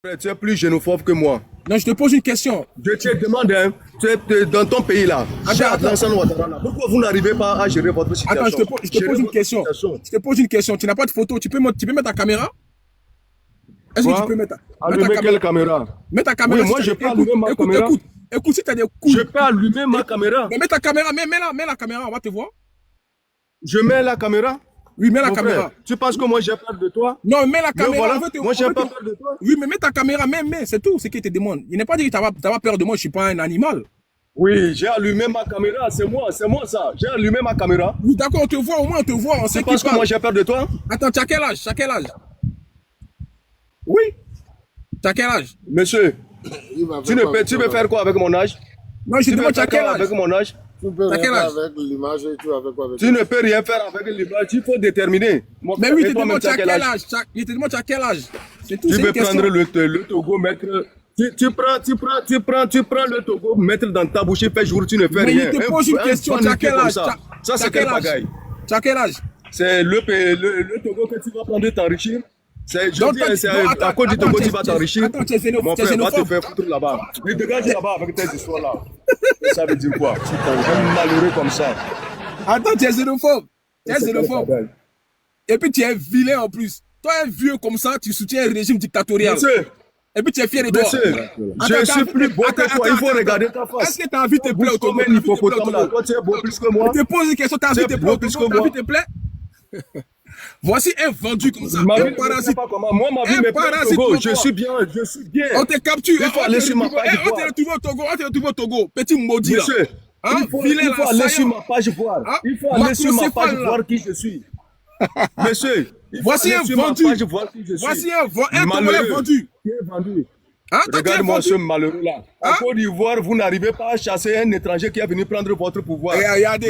Tu es plus xénophobe que moi. Non, je te pose une question. Je te demande, hein, tu es dans ton pays là. Attends. Pourquoi vous n'arrivez pas à gérer votre situation? Attends, je te pose une question. Je te pose une question. Tu n'as pas de photo. Tu peux mettre ta caméra? Est-ce que tu peux mettre allumer quelle caméra? Mets ta caméra. Oui, moi je peux allumer ma caméra. Écoute, si tu as des couilles. Je peux allumer ma caméra. Mais mets ta caméra, mets la caméra, on va te voir. Je mets la caméra? Oui, mets la caméra. Frère, tu penses que moi j'ai peur de toi? Non, mets la caméra. Voilà, moi j'ai pas peur de toi. Oui, mais mets ta caméra, mais c'est tout ce qu'il te demande. Il n'est pas dit que tu n'as pas peur de moi, je ne suis pas un animal. Oui, j'ai allumé ma caméra, c'est moi ça. J'ai allumé ma caméra. Oui, d'accord, on te voit, au moins on te voit. Tu penses que moi j'ai peur de toi? Attends, tu as quel âge? Oui. Tu as quel âge? Monsieur, tu veux faire quoi avec mon âge? Non, je te demande, tu as quel âge? Avec mon âge? Tu peux rien faire avec l'image et tu avec quoi avec tu ne peux rien faire avec l'image, il faut déterminer. Mais oui, je te demande, tu as quel âge? Je te demande, tu as quel âge? C'est tout, tu veux prendre le Togo, mettre... Tu prends le Togo, mettre dans ta bouche, il fait jour, tu ne fais rien. Mais je te pose une question, tu as quel âge? Ça, c'est quel bagaille? Tu as quel âge? C'est le Togo que tu vas prendre de t'enrichir. Je dis, c'est à cause du Togo tu vas t'enrichir. Attends, tu es xénophobe. Mon frère va te faire foutre là-bas. Mais dégage là-bas avec tes histoires là. Ça veut dire quoi? Tu t'es malheureux comme ça. Attends, tu es xénophobe. Et puis tu es vilain en plus. Toi, un vieux comme ça, tu soutiens un régime dictatorial. Monsieur. Et puis tu es fier de toi. Je suis plus beau que toi. Il faut regarder ta face. Est-ce que tu as envie de te plaire au Togo? Toi, tu es beau plus que moi. Je te pose une question. Tu as envie de te plaire au Togo? Tu as envie de te plaire? Voici un vendu comme ça. Un parasite. Moi, ma vie me plaît au Togo. Je suis bien. On te capture. Il faut aller sur ma page voir. On te retrouve au Togo. Petit maudit là. Monsieur, il faut aller sur ma page voir. Il faut aller sur ma page voir qui je suis. Monsieur, voici un vendu. Voici un vendu. Qui est vendu? Regarde-moi ce malheureux là. En Côte d'Ivoire, vous n'arrivez pas à chasser un étranger qui est venu prendre votre pouvoir. Regardez.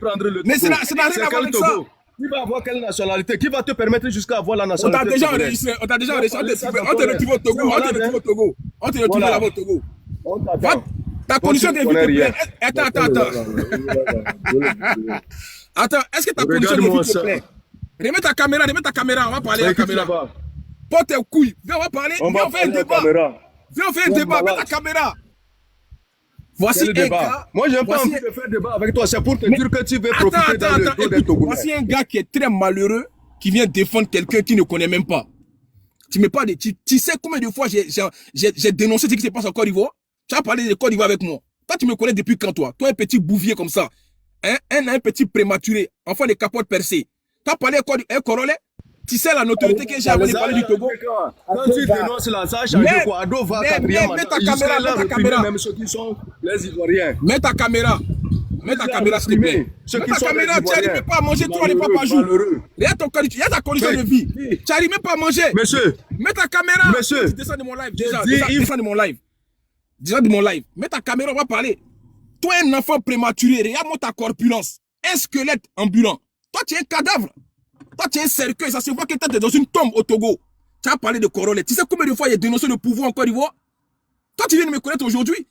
Prendre le Togo. Mais ça n'a rien à voir avec ça. Qui va avoir quelle nationalité? Qui va te permettre jusqu'à avoir la nationalité? On t'a déjà enregistré. On te retrouve au Togo. On te retrouve là-bas au Togo. Ta condition de vie te plaît. Attends, est-ce que ta condition de vie te plaît? Remets ta caméra, on va parler à la caméra. Pas tes couilles, viens, on va parler. Viens, on fait un débat. Viens, on fait un débat, mets ta caméra. Voici un gars. Moi, j'ai pas envie de faire débat avec toi, c'est pour te dire que tu veux profiter dans le dos des Togolais. Voici un gars qui est très malheureux, qui vient défendre quelqu'un qui ne connaît même pas. Tu sais combien de fois j'ai dénoncé ce qui se passe en Côte d'Ivoire? Tu as parlé de Côte d'Ivoire avec moi. Toi, tu me connais depuis quand, toi? Toi, un petit bouvier comme ça. Un petit prématuré, enfant de capote percée. Tu as parlé un Corolet? Tu sais la notoriété que j'ai avant de parler du Togo? Quand tu dénonces là, ça a changé quoi? Ado va quatrième mandat. Jusqu'à là, réprimer même ceux qui sont les Ivoiriens. Mets ta caméra, s'il te plaît. Mets ta caméra, tu n'arrives même pas à manger 3 repas par jour. Regarde ta condition de vie. Tu n'arrives même pas à manger. Monsieur. Mets ta caméra. Monsieur. Descends de mon live. Descends de mon live. Mets ta caméra, on va parler. Toi, un enfant prématuré, regarde-moi ta corpulence. Un squelette ambulant. Toi, tu es un cadavre. Toi, tu es un cercueil. Ça se voit que tu es dans une tombe au Togo. Tu as parlé de Corolet. Tu sais combien de fois il a dénoncé le pouvoir en Côte d'Ivoire? Toi, tu viens de me connaître aujourd'hui.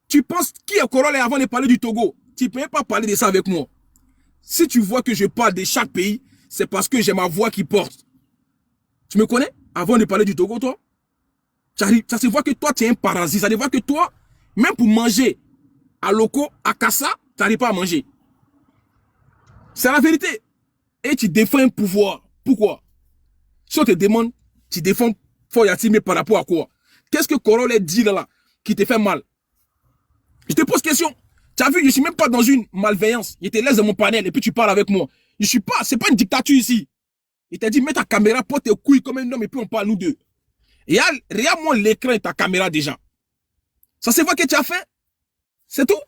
Tu penses qui est Corolet avant de parler du Togo? Tu ne peux même pas parler de ça avec moi. Si tu vois que je parle de chaque pays, c'est parce que j'ai ma voix qui porte. Tu me connais? Avant de parler du Togo, toi? Ça se voit que toi, tu es un parasite. Ça se voit que toi, même pour manger à Loko, à Kassa, tu n'arrives pas à manger. C'est la vérité. Et tu défends un pouvoir. Pourquoi? Si on te demande, tu défends Foyati, mais par rapport à quoi? Qu'est-ce que Corolet dit là qui te fait mal? Je te pose question. Tu as vu, je ne suis même pas dans une malveillance. Il te laisse dans mon panel et puis tu parles avec moi. Je suis pas, c'est pas une dictature ici. Il t'a dit, mets ta caméra, porte tes couilles comme un homme et puis on parle nous deux. Et regarde-moi l'écran et ta caméra déjà. Ça se voit que tu as fait. C'est tout.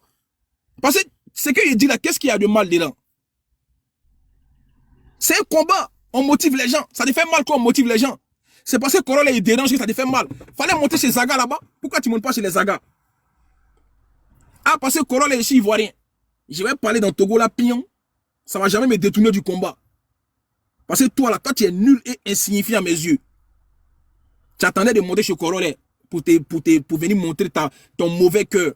Parce que ce qu'il dit là, qu'est-ce qu'il y a de mal dedans? C'est un combat. On motive les gens. Ça te fait mal quand on motive les gens. C'est parce que Corolla il dérange que ça te fait mal. Fallait monter chez Zaga là-bas. Pourquoi tu ne montes pas chez les Zaga? Ah, parce que Corolla est ici ivoirien. Je vais parler dans Togo là, pion. Ça ne va jamais me détourner du combat. Parce que toi là, tu es nul et insignifiant à mes yeux. Tu attendais de monter chez Corolla pour venir montrer ton mauvais cœur.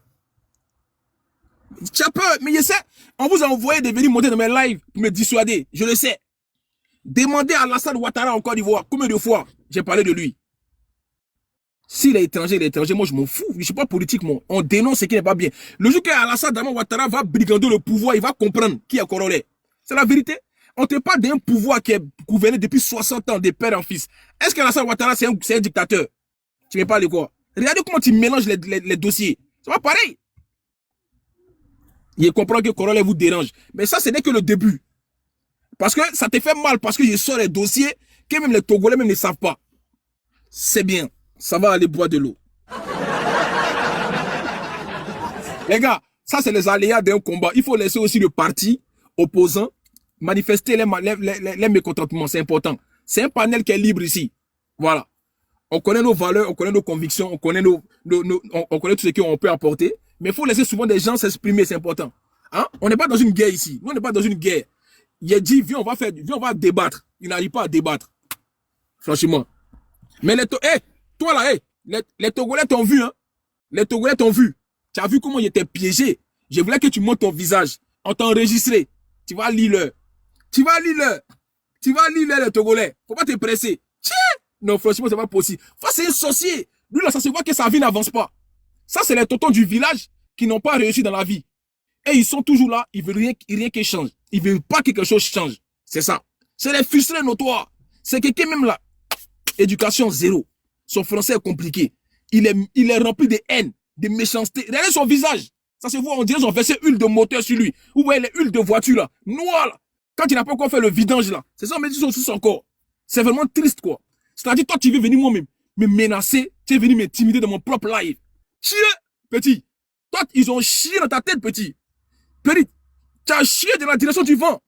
Tu as peur, mais je sais, on vous a envoyé de venir monter dans mes lives pour me dissuader. Je le sais. Demandez à Alassane Ouattara en Côte d'Ivoire combien de fois j'ai parlé de lui. S'il est étranger, il est étranger. Moi, je m'en fous. Je ne suis pas politique, moi. On dénonce ce qui n'est pas bien. Le jour qu'Alassane Ouattara va brigander le pouvoir, il va comprendre qui est Korolé. C'est la vérité. On ne te parle d'un pouvoir qui est gouverné depuis 60 ans, de père en fils. Est-ce qu'Alassane Ouattara, c'est un dictateur? Tu me parles de quoi? Regardez comment tu mélanges les dossiers. C'est pas pareil. Il comprend que Korolé vous dérange. Mais ça, ce n'est que le début. Parce que ça te fait mal, parce que je sors les dossiers que même les Togolais même ne savent pas. C'est bien. Ça va aller boire de l'eau. Les gars, ça c'est les aléas d'un combat. Il faut laisser aussi le parti opposant manifester les mécontentements. C'est important. C'est un panel qui est libre ici. Voilà. On connaît nos valeurs, on connaît nos convictions, on connaît, on connaît tout ce qu'on peut apporter. Mais il faut laisser souvent des gens s'exprimer, c'est important. Hein? On n'est pas dans une guerre ici. Nous, on n'est pas dans une guerre. Il a dit, viens, on va débattre. Il n'arrive pas à débattre. Franchement. Mais toi là, les Togolais t'ont vu, hein. Les Togolais t'ont vu. Tu as vu comment ils étaient piégés. Je voulais que tu montes ton visage. On t'a enregistré. Tu vas lire l'heure. Tu vas lire l'heure, les Togolais. Faut pas te presser. Tiens! Non, franchement, c'est pas possible. Enfin, c'est un sorcier. Lui, là, ça se voit que sa vie n'avance pas. Ça, c'est les tontons du village qui n'ont pas réussi dans la vie. Et ils sont toujours là. Ils veulent rien qui change. Ils veulent pas que quelque chose change. C'est ça. C'est les frustrés notoires. C'est quelqu'un même là. Éducation zéro. Son français est compliqué. Il est rempli de haine, de méchanceté. Regardez son visage. Ça se voit, on dirait qu'ils ont versé huile de moteur sur lui. Vous voyez les huiles de voiture là, noires là. Quand il n'a pas encore fait le vidange là. C'est ça, on me dit sur son corps. C'est vraiment triste quoi. C'est-à-dire, toi, tu veux venir moi-même me menacer. Tu es venu m'intimider dans mon propre live. Chier, petit. Toi, ils ont chié dans ta tête, petit. Petit, tu as chié dans la direction du vent.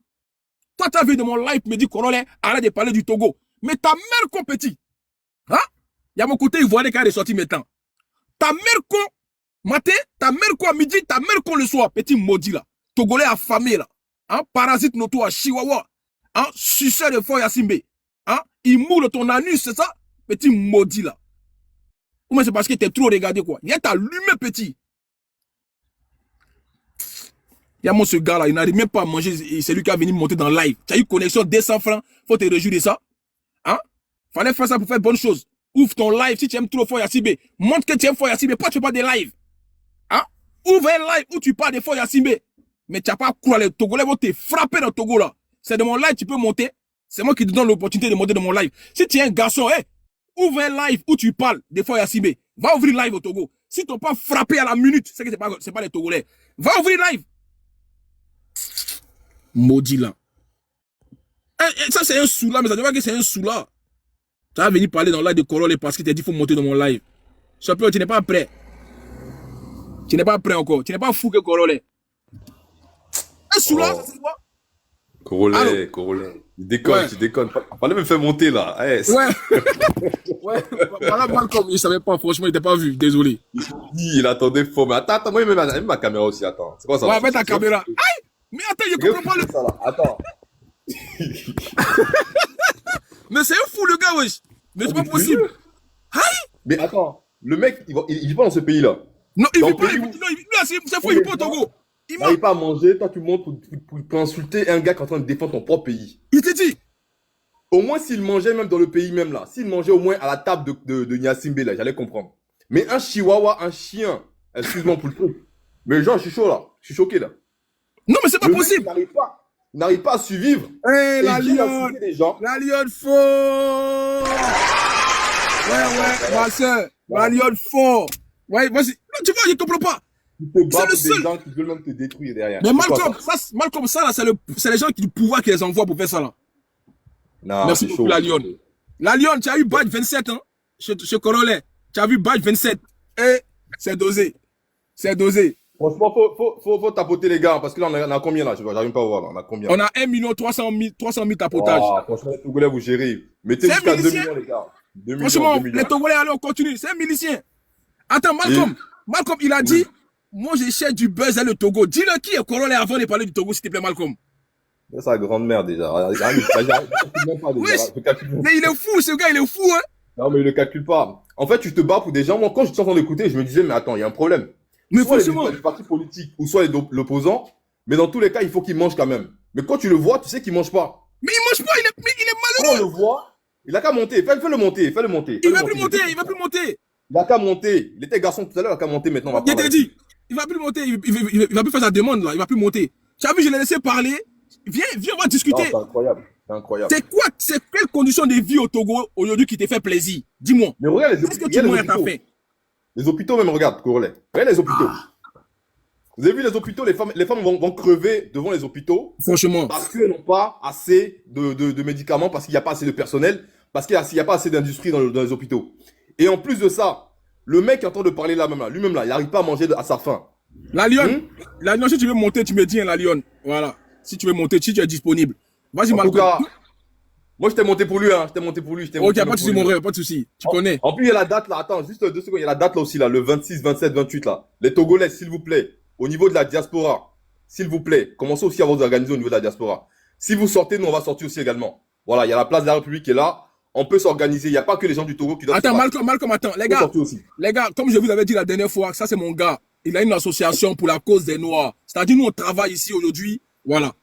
Toi, tu as vu de mon live, me dit Korolé, arrête de parler du Togo. Mais ta mère con, petit. Hein? Il y a mon côté ivoirien qui a ressorti maintenant. Ta mère con, matin, ta mère con à midi, ta mère con le soir, petit maudit là. Togolais affamé là. Hein? Parasite noto à Chihuahua. Hein? Suceur de foie Simbe. Hein? Il moule ton anus, c'est ça? Petit maudit là. Ou mais c'est parce que t'es trop regardé quoi. Il est allumé, petit. Il y a mon ce gars là, il n'arrive même pas à manger. C'est lui qui a venu monter dans le live. Tu as eu connexion 200 francs. Faut te réjouir de ça. Hein? Fallait faire ça pour faire bonne chose. Ouvre ton live si tu aimes trop Foya Simbe. Montre que tu aimes Foya Simbe. Pourquoi tu fais pas des lives? Hein? Ouvre un live où tu parles de Foya Simbe. Mais tu n'as pas quoi, les Togolais vont te frapper dans Togo là. C'est de mon live, tu peux monter. C'est moi qui te donne l'opportunité de monter de mon live. Si tu es un garçon, ouvre un live où tu parles de Foya Simbe. Va ouvrir live au Togo. Si tu n'as pas frappé à la minute, c'est que c'est pas les Togolais. Va ouvrir live. Maudit là. Ça c'est un sous-là, mais ça ne veut pas que c'est un sous-là. Tu vas venir parler dans le live de Korolé parce qu'il t'a dit qu'il faut monter dans mon live. Champion, tu n'es pas prêt. Tu n'es pas prêt encore. Tu n'es pas fou que Korolé. Un sous-là, ça c'est quoi? Korolé. Il déconne, tu déconnes. Fallait me faire monter là. Ouais. Ouais. Voilà, Malcolm, il savait pas, franchement, il n'était pas vu. Désolé. Il attendait fort. Mais attends, moi, même ma caméra aussi, attends. C'est quoi ça? Ouais, mets ta caméra. Aïe! Mais attends, je comprends pas le. Ça, là. Attends. Mais c'est un fou, le gars, wesh. Mais c'est pas possible. Aïe! Mais attends, le mec, il vit pas dans ce pays-là. Non, il vit Donc, pas. Non, c'est fou, il vit pas au Togo. Il n'arrive pas à manger, toi tu montes pour insulter un gars qui est en train de défendre ton propre pays. Il te dit. Au moins s'il mangeait même dans le pays même là, s'il mangeait au moins à la table de Nyasimbe là, j'allais comprendre. Mais un chihuahua, un chien, excuse-moi pour le truc. Mais genre je suis chaud là, je suis choqué là. Non mais c'est pas possible. Il n'arrive pas à survivre. Hey, la lionne. La lionne fort. Ouais, ma soeur. La lionne fort. Ouais, vas-y. Non, tu vois, je comprends pas. C'est le seul. Des gens qui veulent même te détruire derrière. Mais Malcolm, ça là, c'est les gens qui du pouvoir qui les envoient pour faire ça là. Non, merci beaucoup, la lionne. La lionne, tu as eu badge 27 hein, chez Korolé. Tu as vu badge 27. Et c'est dosé. C'est dosé. Franchement, faut tapoter les gars, parce que là, on a combien là? J'arrive pas à voir là. On a combien? On a 1 300 000 tapotages. Oh, franchement, les Togolais, vous gérez. Mettez jusqu'à 2 millions, les gars. 2 millions, franchement, 2 millions. Les Togolais, allez, on continue. C'est un milicien. Attends, Malcolm, il a dit, moi, je cherche du buzz à le Togo. Dis-le qui est Korolé avant de parler du Togo, s'il te plaît, Malcolm. C'est sa grande mère déjà. Oui, mais il est fou, ce gars, il est fou, hein. Non, mais il le calcule pas. En fait, tu te bats pour des gens. Moi, quand je suis en train d'écouter, je me disais, mais attends, il y a un problème. Mais soit forcément. les partis politiques ou soit l'opposant. Mais dans tous les cas, il faut qu'il mange quand même. Mais quand tu le vois, tu sais qu'il mange pas. Mais il mange pas, il est malheureux. Quand on le voit, il a qu'à monter. Fais-le monter. Il va plus monter. Il a qu'à monter. Il était garçon tout à l'heure, il a qu'à monter maintenant. Je t'ai dit, il va plus monter, il va plus faire sa demande là, il va plus monter. Tu as vu, je l'ai laissé parler. Viens, on va discuter. C'est incroyable. C'est incroyable. C'est quelle condition de vie au Togo aujourd'hui qui te fait plaisir? Dis-moi. Mais regarde les Qu'est-ce que tu m'as fait? Les hôpitaux même, regarde, Corolet. Regarde les hôpitaux. Vous avez vu les hôpitaux, les femmes vont crever devant les hôpitaux. Franchement. Parce qu'elles n'ont pas assez de médicaments, parce qu'il n'y a pas assez de personnel, parce qu'il n'y a pas assez d'industrie dans les hôpitaux. Et en plus de ça, le mec qui est en train de parler là, lui-même là, il n'arrive pas à manger à sa faim. La Lyon, la Lyon, si tu veux monter, tu me dis, hein, la Lyon. Voilà. Si tu veux monter, si tu es disponible. Vas-y, Malcolm. En tout cas, moi, je t'ai monté pour lui, hein. Je t'ai monté pour lui. Ok, pas de soucis, mon frère, pas de soucis. Tu connais. En plus, il y a la date là. Attends, juste 2 secondes. Il y a la date là aussi, là. Le 26, 27, 28, là. Les Togolais, s'il vous plaît. Au niveau de la diaspora. S'il vous plaît. Commencez aussi à vous organiser au niveau de la diaspora. Si vous sortez, nous, on va sortir aussi également. Voilà. Il y a la place de la République qui est là. On peut s'organiser. Il n'y a pas que les gens du Togo qui doivent Attends, Malcolm, attends. Les gars, comme je vous avais dit la dernière fois, ça, c'est mon gars. Il a une association pour la cause des Noirs. C'est-à-dire, nous, on travaille ici aujourd'hui. Voilà.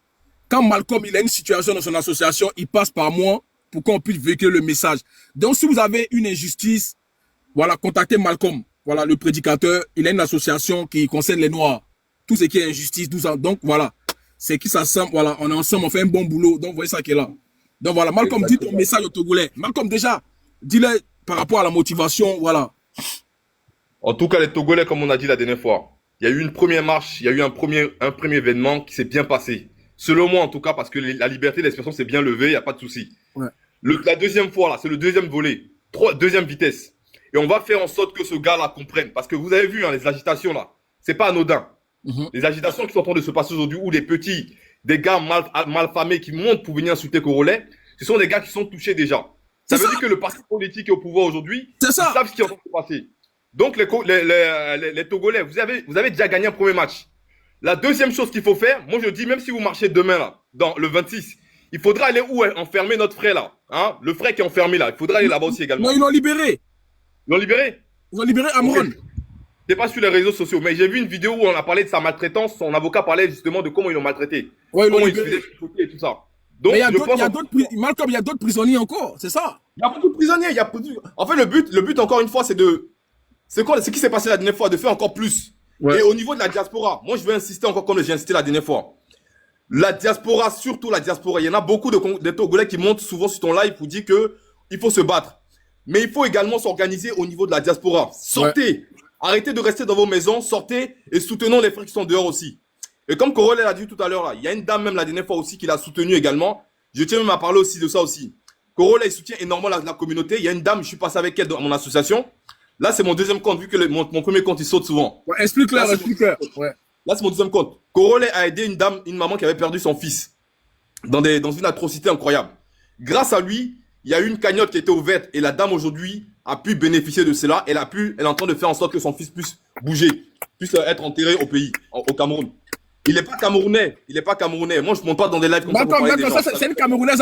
Quand Malcolm, il a une situation dans son association, il passe par moi pour qu'on puisse véhiculer le message. Donc, si vous avez une injustice, voilà, contactez Malcolm. Voilà, le prédicateur. Il a une association qui concerne les Noirs. Tout ce qui est injustice, tout ça. Donc, voilà. C'est qui ça semble. Voilà, on est ensemble, on fait un bon boulot. Donc, vous voyez ça qui est là. Donc, voilà. Malcolm, dis ton message aux Togolais. Malcolm, déjà, dis-le par rapport à la motivation. Voilà. En tout cas, les Togolais, comme on a dit la dernière fois, il y a eu une première marche, il y a eu un premier événement qui s'est bien passé. Selon moi, en tout cas, parce que la liberté d'expression s'est bien levée, il n'y a pas de souci. Ouais. La deuxième fois, là, c'est le deuxième volet. Deuxième vitesse. Et on va faire en sorte que ce gars-là comprenne. Parce que vous avez vu, hein, les agitations, là, c'est pas anodin. Les agitations qui sont en train de se passer aujourd'hui, où des gars mal famés qui montent pour venir insulter Corolet, ce sont des gars qui sont touchés déjà. Ça veut dire que le parti politique est au pouvoir aujourd'hui. Ils savent ce qui est en train de se passer. Donc, les Togolais, vous avez déjà gagné un premier match. La deuxième chose qu'il faut faire, moi je dis, même si vous marchez demain là, dans le 26, il faudra aller où enfermer notre frère là, hein, le frère qui est enfermé là, il faudra aller là-bas aussi également. Non, ils l'ont libéré. Ils l'ont libéré? Ils ont libéré Amron. Okay. C'est pas sur les réseaux sociaux, mais j'ai vu une vidéo où on a parlé de sa maltraitance, son avocat parlait justement de comment ils l'ont maltraité. Ouais, comment ils se faisaient choquer et tout ça. Donc, mais Malcolm, il y a d'autres prisonniers encore, c'est ça? Il y a beaucoup de prisonniers, En fait, le but encore une fois, c'est ce qui s'est passé la dernière fois, de faire encore plus. Ouais. Et au niveau de la diaspora, moi je vais insister encore comme j'ai insisté la dernière fois. La diaspora, surtout la diaspora, il y en a beaucoup de Togolais qui montent souvent sur ton live pour dire que il faut se battre. Mais il faut également s'organiser au niveau de la diaspora. Sortez, arrêtez de rester dans vos maisons, sortez et soutenons les frères qui sont dehors aussi. Et comme Corolet l'a dit tout à l'heure là, il y a une dame même la dernière fois aussi qui l'a soutenu également. Je tiens même à parler aussi de ça aussi. Corolet il soutient énormément la communauté. Il y a une dame, je suis passé avec elle dans mon association. Là, c'est mon deuxième compte, vu que mon premier compte, il saute souvent. Ouais, explique-le. Ouais. Là, c'est mon deuxième compte. Corolet a aidé une maman qui avait perdu son fils dans une atrocité incroyable. Grâce à lui, il y a eu une cagnotte qui était ouverte et la dame aujourd'hui a pu bénéficier de cela. Elle est en train de faire en sorte que son fils puisse bouger, puisse être enterré au pays, au Cameroun. Il n'est pas camerounais. Moi, je ne monte pas dans des lives comme ça. C'est une Camerounaise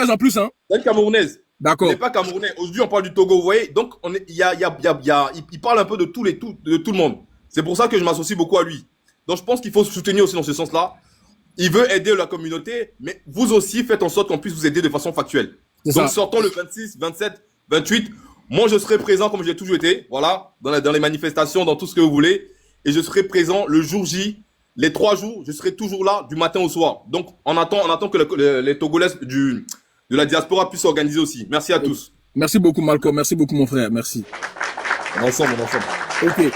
en plus, hein. C'est une Camerounaise. D'accord. Il n'est pas camerounais. Aujourd'hui, on parle du Togo, vous voyez. Donc, il parle un peu de tout le monde. C'est pour ça que je m'associe beaucoup à lui. Donc, je pense qu'il faut se soutenir aussi dans ce sens-là. Il veut aider la communauté, mais vous aussi, faites en sorte qu'on puisse vous aider de façon factuelle. Donc, sortons le 26, 27, 28. Moi, je serai présent comme j'ai toujours été. Voilà. Dans les manifestations, dans tout ce que vous voulez. Et je serai présent le jour J. Les 3 jours, je serai toujours là du matin au soir. Donc, on attend que les Togolais de la diaspora puissent s'organiser aussi. Merci à tous. Merci beaucoup, Malcolm. Merci beaucoup, mon frère. Merci. Ensemble. Ok.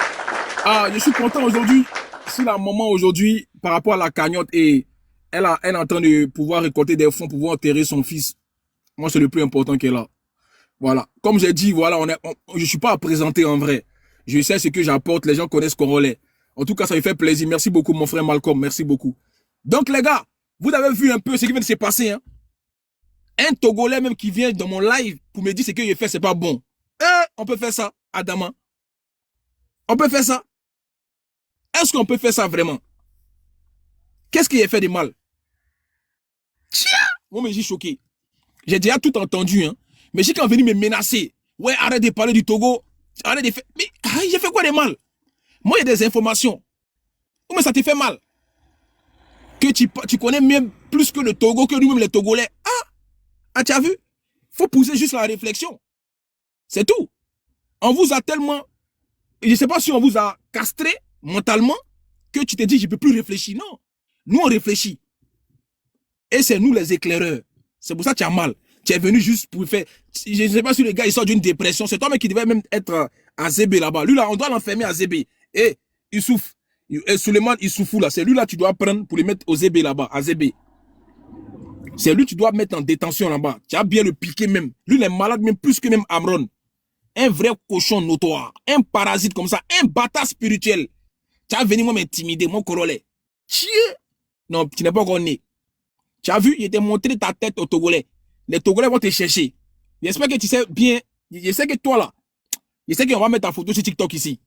Je suis content aujourd'hui. Si la maman aujourd'hui, par rapport à la cagnotte, et elle est en train de pouvoir récolter des fonds pour pouvoir enterrer son fils. Moi, c'est le plus important qu'elle a. Voilà. Comme j'ai dit, voilà, je suis pas à présenter en vrai. Je sais ce que j'apporte. Les gens connaissent Corolet. En tout cas, ça me fait plaisir. Merci beaucoup, mon frère Malcolm. Merci beaucoup. Donc, les gars, vous avez vu un peu ce qui vient de se passer, hein? Un Togolais même qui vient dans mon live pour me dire ce que j'ai fait, c'est pas bon. On peut faire ça, Adama. On peut faire ça. Est-ce qu'on peut faire ça vraiment? Qu'est-ce qui est fait de mal? Tiens! Moi, mais j'ai choqué. J'ai déjà tout entendu, hein. Mais j'ai quand venu me menacer. Ouais, arrête de parler du Togo. Arrête de faire. Mais j'ai fait quoi de mal? Moi, il y a des informations. Mais ça te fait mal. Que tu connais même plus que le Togo, que nous-mêmes les Togolais. Tu as vu? Faut pousser juste la réflexion. C'est tout. On vous a tellement je ne sais pas si on vous a castré mentalement que tu te dis, je ne peux plus réfléchir. Non. Nous, on réfléchit. Et c'est nous les éclaireurs. C'est pour ça que tu as mal. Tu es venu juste pour faire... Je ne sais pas si le gars il sort d'une dépression. C'est toi-même qui devait même être à Zébé là-bas. Lui là, on doit l'enfermer à Zébé. Et il souffre. Et Suleiman, il souffre là. C'est lui là que tu dois prendre pour le mettre au Zébé là-bas, à Zébé. C'est lui que tu dois mettre en détention là-bas. Tu as bien le piquer même. Lui, il est malade même plus que même Amron. Un vrai cochon notoire. Un parasite comme ça. Un bâtard spirituel. Tu as venu moi m'intimider, mon corollaire. Non, tu n'es pas encore né. Tu as vu, il t'a montré ta tête aux Togolais. Les Togolais vont te chercher. J'espère que tu sais bien. Je sais que toi là, je sais qu'on va mettre ta photo sur TikTok ici.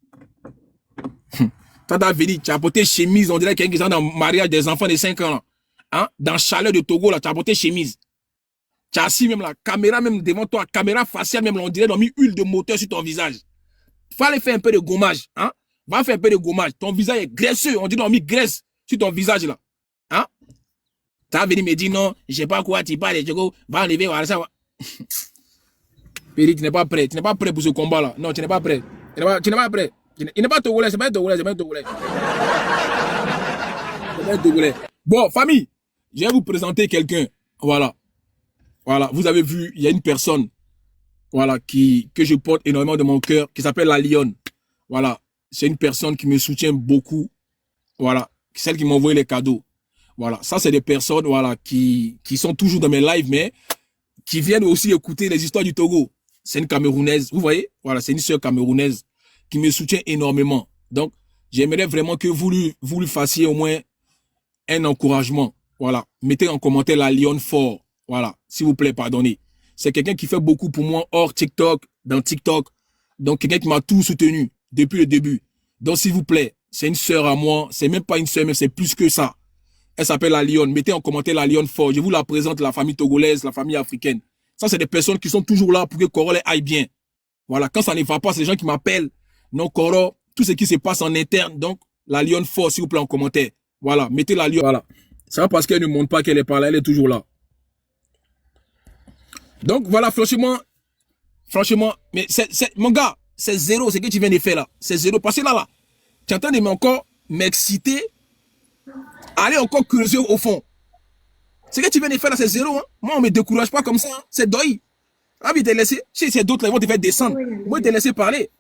Quand tu as venu, tu as porté chemise, on dirait quelqu'un qui est dans le mariage des enfants de 5 ans là. Hein? Dans le chalet de Togo là, tu as porté chemise. Tu as assis même la caméra même devant toi, caméra faciale même, là, on dirait qu'ils ont mis huile de moteur sur ton visage. Fallait faire un peu de gommage. Hein? Va faire un peu de gommage. Ton visage est graisseux, on dirait qu'ils ont mis graisse sur ton visage là. Hein? Tu as venu me dire non, je sais pas quoi, tu parles, va enlever, voilà ça. Péri, tu n'es pas prêt. Tu n'es pas prêt pour ce combat là. Non, tu n'es pas prêt. Tu n'es pas prêt. Il n'est pas Togolais, c'est pas un Togolais, c'est pas un Togolais. C'est pas un Togolais. Bon, famille, je vais vous présenter quelqu'un. Voilà. Voilà, vous avez vu, il y a une personne, voilà, que je porte énormément de mon cœur, qui s'appelle la Lionne. Voilà, c'est une personne qui me soutient beaucoup. Voilà, celle qui m'a envoyé les cadeaux. Voilà, ça c'est des personnes, voilà, qui sont toujours dans mes lives, mais qui viennent aussi écouter les histoires du Togo. C'est une Camerounaise, vous voyez? Voilà, c'est une sœur camerounaise qui me soutient énormément. Donc, j'aimerais vraiment que vous lui fassiez au moins un encouragement. Voilà, mettez en commentaire la Lionne fort. Voilà, s'il vous plaît, pardonnez. C'est quelqu'un qui fait beaucoup pour moi hors TikTok, dans TikTok. Donc, quelqu'un qui m'a tout soutenu depuis le début. Donc, s'il vous plaît, c'est une sœur à moi. C'est même pas une sœur, mais c'est plus que ça. Elle s'appelle la Lionne. Mettez en commentaire la Lionne fort. Je vous la présente, la famille togolaise, la famille africaine. Ça, c'est des personnes qui sont toujours là pour que Koro aille bien. Voilà, quand ça ne va pas, c'est les gens qui m'appellent. Non, Koro, tout ce qui se passe en interne. Donc, la Lionne fort, s'il vous plaît, en commentaire. Voilà, mettez la Lionne. Voilà. C'est pas parce qu'elle ne montre pas qu'elle est pas là, elle est toujours là. Donc voilà, franchement, mais mon gars, c'est zéro, ce que tu viens de faire là. C'est zéro. Parce que là, tu es en train de encore m'exciter, aller encore creuser au fond. Ce que tu viens de faire là, c'est zéro. Hein? Moi, on ne me décourage pas comme ça. Hein? C'est deuil. Ah oui, t'es laissé. Si c'est d'autres, ils vont te faire descendre. Moi, t'es laissé parler.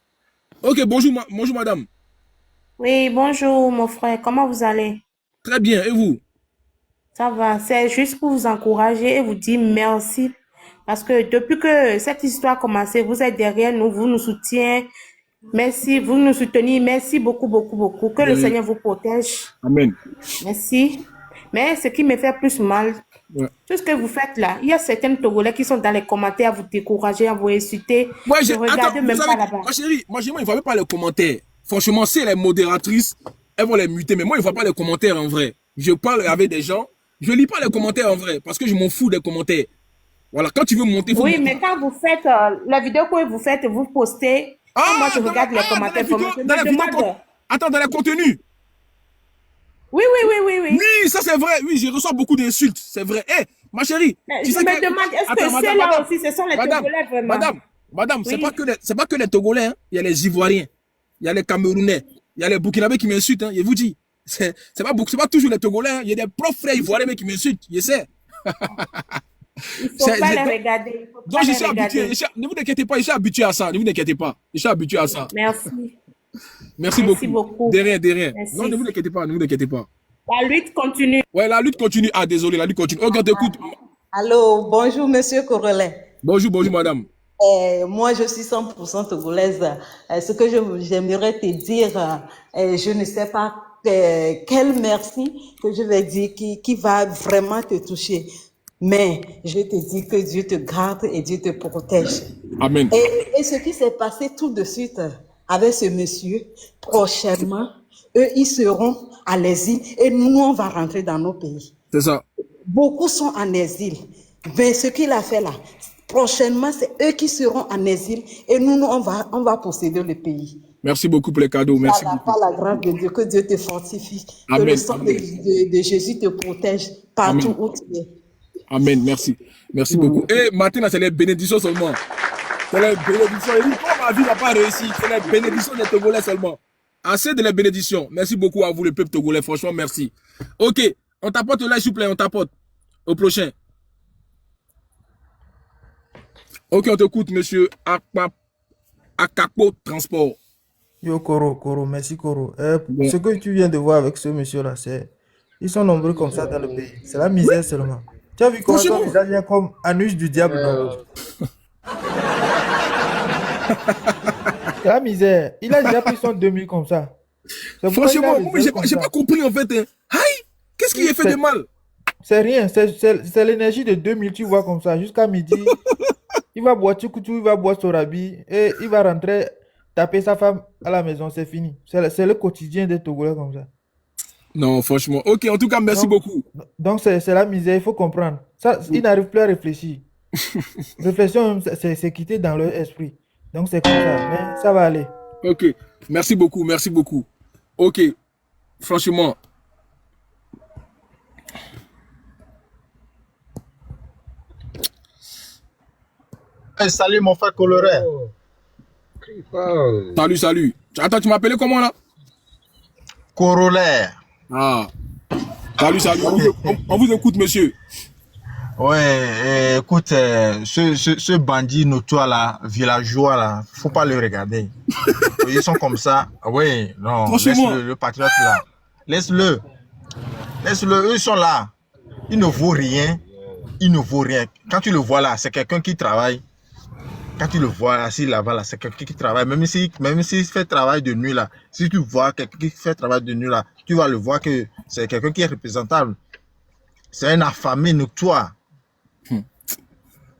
Ok, bonjour, bonjour madame. Oui, bonjour mon frère, comment vous allez? Très bien, et vous? Ça va, c'est juste pour vous encourager et vous dire merci. Parce que depuis que cette histoire a commencé, vous êtes derrière nous, vous nous soutenez. Merci, vous nous soutenez. Merci beaucoup, beaucoup, beaucoup. Que le Seigneur vous protège. Amen. Merci. Mais ce qui me fait plus mal, tout ce que vous faites là, il y a certains Togolais qui sont dans les commentaires à vous décourager, à vous insulter. Ouais, je regarde même pas là-bas. Ma chérie, il ne voit pas les commentaires. Franchement, si elle est modératrice, elles vont les muter. Mais moi, il ne voit pas les commentaires en vrai. Je parle avec des gens, je ne lis pas les commentaires en vrai parce que je m'en fous des commentaires. Voilà, quand tu veux monter, oui, mais quand vous faites la vidéo que vous faites, vous postez. Moi, je regarde les commentaires. Attends, dans les contenus. Oui. Oui, ça c'est vrai. Oui, je reçois beaucoup d'insultes. C'est vrai. Eh, ma chérie. Je me demande, est-ce que ceux-là aussi, ce sont les Togolais vraiment? Madame, oui. c'est pas que les Togolais. Hein. Il y a les Ivoiriens, il y a les Camerounais, il y a les Burkinabés qui m'insultent. Hein. Je vous dis, c'est pas toujours les Togolais. Hein. Il y a des propres frères Ivoiriens qui m'insultent. Je sais. Il ne faut pas les regarder. Donc, je suis habitué. Ne vous inquiétez pas, je suis habitué à ça. Ne vous inquiétez pas. Je suis habitué à ça. Merci. Merci beaucoup. De rien. Merci. Non, ne vous inquiétez pas. La lutte continue. Ouais, la lutte continue. Ah, désolé, la lutte continue. Regarde, écoute. Allô, bonjour, monsieur Korolet. Bonjour, madame. Moi, je suis 100% togolaise. Ce que j'aimerais te dire, je ne sais pas quel merci que je vais dire qui va vraiment te toucher. Mais je te dis que Dieu te garde et Dieu te protège. Amen. Et ce qui s'est passé tout de suite avec ce monsieur, prochainement, eux, ils seront à l'exil et nous, on va rentrer dans nos pays. C'est ça. Beaucoup sont en exil. Mais ce qu'il a fait là, prochainement, c'est eux qui seront en exil et nous, on va posséder le pays. Merci beaucoup pour les cadeaux. Merci beaucoup. Par la grâce de Dieu, que Dieu te fortifie. Amen. Que le sang de Jésus te protège partout où tu es. Amen, merci. Merci beaucoup. Et maintenant, c'est les bénédictions seulement. C'est la bénédiction. Il dit, comme ma vie n'a pas réussi, c'est la bénédiction des Togolais seulement. Assez de la bénédiction. Merci beaucoup à vous, le peuple togolais. Franchement, merci. Ok, on tapote là, s'il vous plaît, on tapote. Au prochain. Ok, on t'écoute, monsieur Akapo Transport. Yo, Koro, merci, Koro. Ce que tu viens de voir avec ce monsieur-là, ils sont nombreux comme ça dans le pays. C'est la misère seulement. Tu as vu comment son visage vient comme anus du diable, non? C'est la misère. Il a déjà pris son 2000 comme ça. Franchement, j'ai pas compris en fait. Hein. Aïe, qu'est-ce qui est fait de mal? C'est rien, c'est l'énergie de 2000, tu vois, comme ça, jusqu'à midi. Il va boire Tchoukou, il va boire Sorabi et il va rentrer taper sa femme à la maison, c'est fini. C'est le quotidien des Togolais comme ça. Non, franchement. Ok, en tout cas, merci beaucoup. Donc, c'est la misère, il faut comprendre. Ça, ils n'arrivent plus à réfléchir. Réflexion, c'est quitter dans leur esprit. Donc, c'est comme ça, mais ça va aller. Ok, merci beaucoup, merci beaucoup. Ok, franchement. Hey, salut mon frère coloré. Salut. Attends, tu m'appelais comment là? Corollaire. Ah. Salut. On vous écoute, monsieur. Ouais, écoute, ce bandit notoire là, villageois là, faut pas le regarder. Ils sont comme ça. Oui, non, laisse-le, le patriote là. Laisse-le. Eux sont là. Il ne vaut rien. Quand tu le vois là, c'est quelqu'un qui travaille. Quand tu le vois assis là-bas, là, c'est quelqu'un qui travaille. Même s'il fait travail de nuit là, si tu vois quelqu'un qui fait travail de nuit là, tu vas le voir que c'est quelqu'un qui est représentable. C'est un affamé notoire.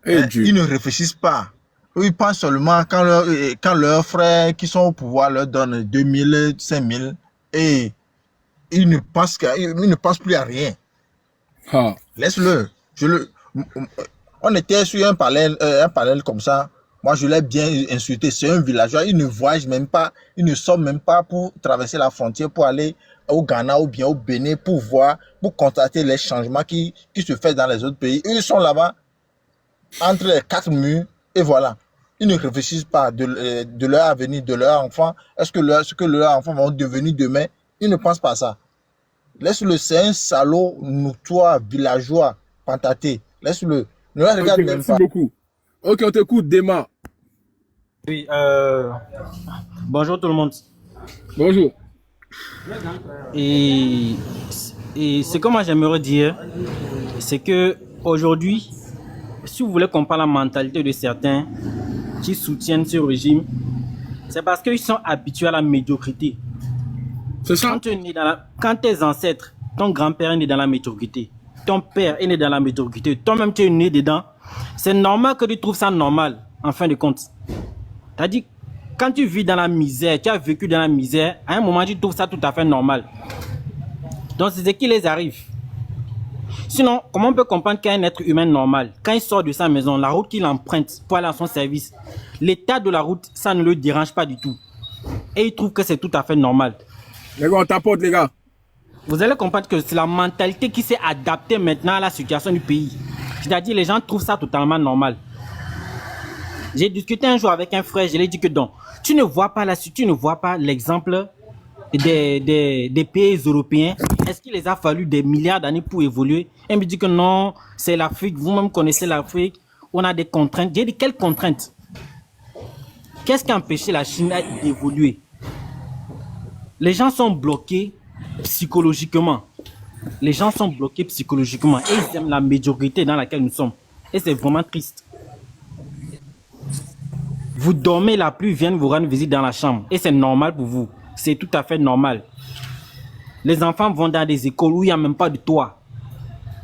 Ils ne réfléchissent pas. Ils pensent seulement quand leurs frères qui sont au pouvoir leur donnent 2000, 5000 et ils ne pensent plus à rien. Laisse-le. On était sur un panel comme ça. Moi, je l'ai bien insulté. C'est un villageois. Il ne voyage même pas. Il ne sort même pas pour traverser la frontière pour aller au Ghana ou bien au Bénin pour constater les changements qui se font dans les autres pays. Eux, ils sont là-bas entre les quatre murs et voilà. Ils ne réfléchissent pas de leur avenir, de leur enfant. Est-ce que ce que leurs enfants vont devenir demain? Ils ne pensent pas à ça. Laisse-le, c'est un salaud notoire, villageois, pentaté. Laisse-le. Ne le regarde même merci pas. Beaucoup. Ok, on t'écoute, Dema. Oui, bonjour tout le monde. Bonjour. Et ce que moi j'aimerais dire, c'est que aujourd'hui, si vous voulez qu'on parle la mentalité de certains qui soutiennent ce régime, c'est parce qu'ils sont habitués à la médiocrité. C'est ça. Quand tes ancêtres, ton grand-père est né dans la médiocrité, ton père est né dans la médiocrité, toi-même tu es né dedans, c'est normal que tu trouves ça normal, en fin de compte. C'est-à-dire, quand tu vis dans la misère, tu as vécu dans la misère, à un moment tu trouves ça tout à fait normal. Donc c'est ce qui les arrive. Sinon, comment on peut comprendre qu'un être humain normal, quand il sort de sa maison, la route qu'il emprunte pour aller à son service, l'état de la route, ça ne le dérange pas du tout. Et il trouve que c'est tout à fait normal. Les gars, on tapote, les gars. Vous allez comprendre que c'est la mentalité qui s'est adaptée maintenant à la situation du pays. C'est-à-dire, les gens trouvent ça totalement normal. J'ai discuté un jour avec un frère, je lui ai dit que donc, tu ne vois pas l'exemple des pays européens. Est-ce qu'il les a fallu des milliards d'années pour évoluer? Il me dit que non, c'est l'Afrique, vous-même connaissez l'Afrique, on a des contraintes. J'ai dit, quelles contraintes? Qu'est-ce qui a empêché la Chine d'évoluer? Les gens sont bloqués psychologiquement. Les gens sont bloqués psychologiquement et ils aiment la médiocrité dans laquelle nous sommes. Et c'est vraiment triste. Vous dormez, la pluie vient vous rendre visite dans la chambre. Et c'est normal pour vous. C'est tout à fait normal. Les enfants vont dans des écoles où il n'y a même pas de toit.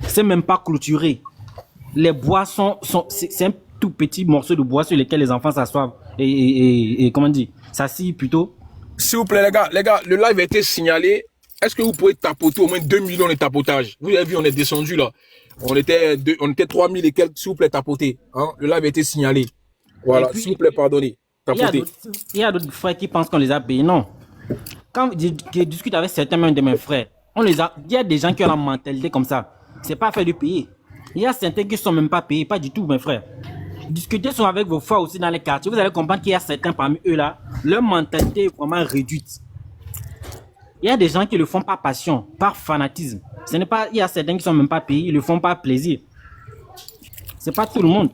C'est même pas clôturé. Les bois c'est un tout petit morceau de bois sur lequel les enfants s'assoient. Et comment dire, s'assient plutôt. S'il vous plaît, les gars, le live a été signalé. Est-ce que vous pouvez tapoter au moins 2 millions de tapotages? Vous avez vu, on est descendu là. On était 3000 et quelques, s'il vous plaît, tapoter. Hein? Le live a été signalé. Voilà, s'il vous plaît, pardonnez. Tapoter. Il y a d'autres frères qui pensent qu'on les a payés. Non. Quand je discute avec certains même de mes frères, il y a des gens qui ont la mentalité comme ça. C'est pas fait de payer. Il y a certains qui ne sont même pas payés, pas du tout, mes frères. Discutez souvent avec vos frères aussi dans les quartiers. Vous allez comprendre qu'il y a certains parmi eux là, leur mentalité est vraiment réduite. Il y a des gens qui le font par passion, par fanatisme. Ce n'est pas, il y a certains qui sont même pas payés, ils le font par plaisir. C'est pas tout le monde.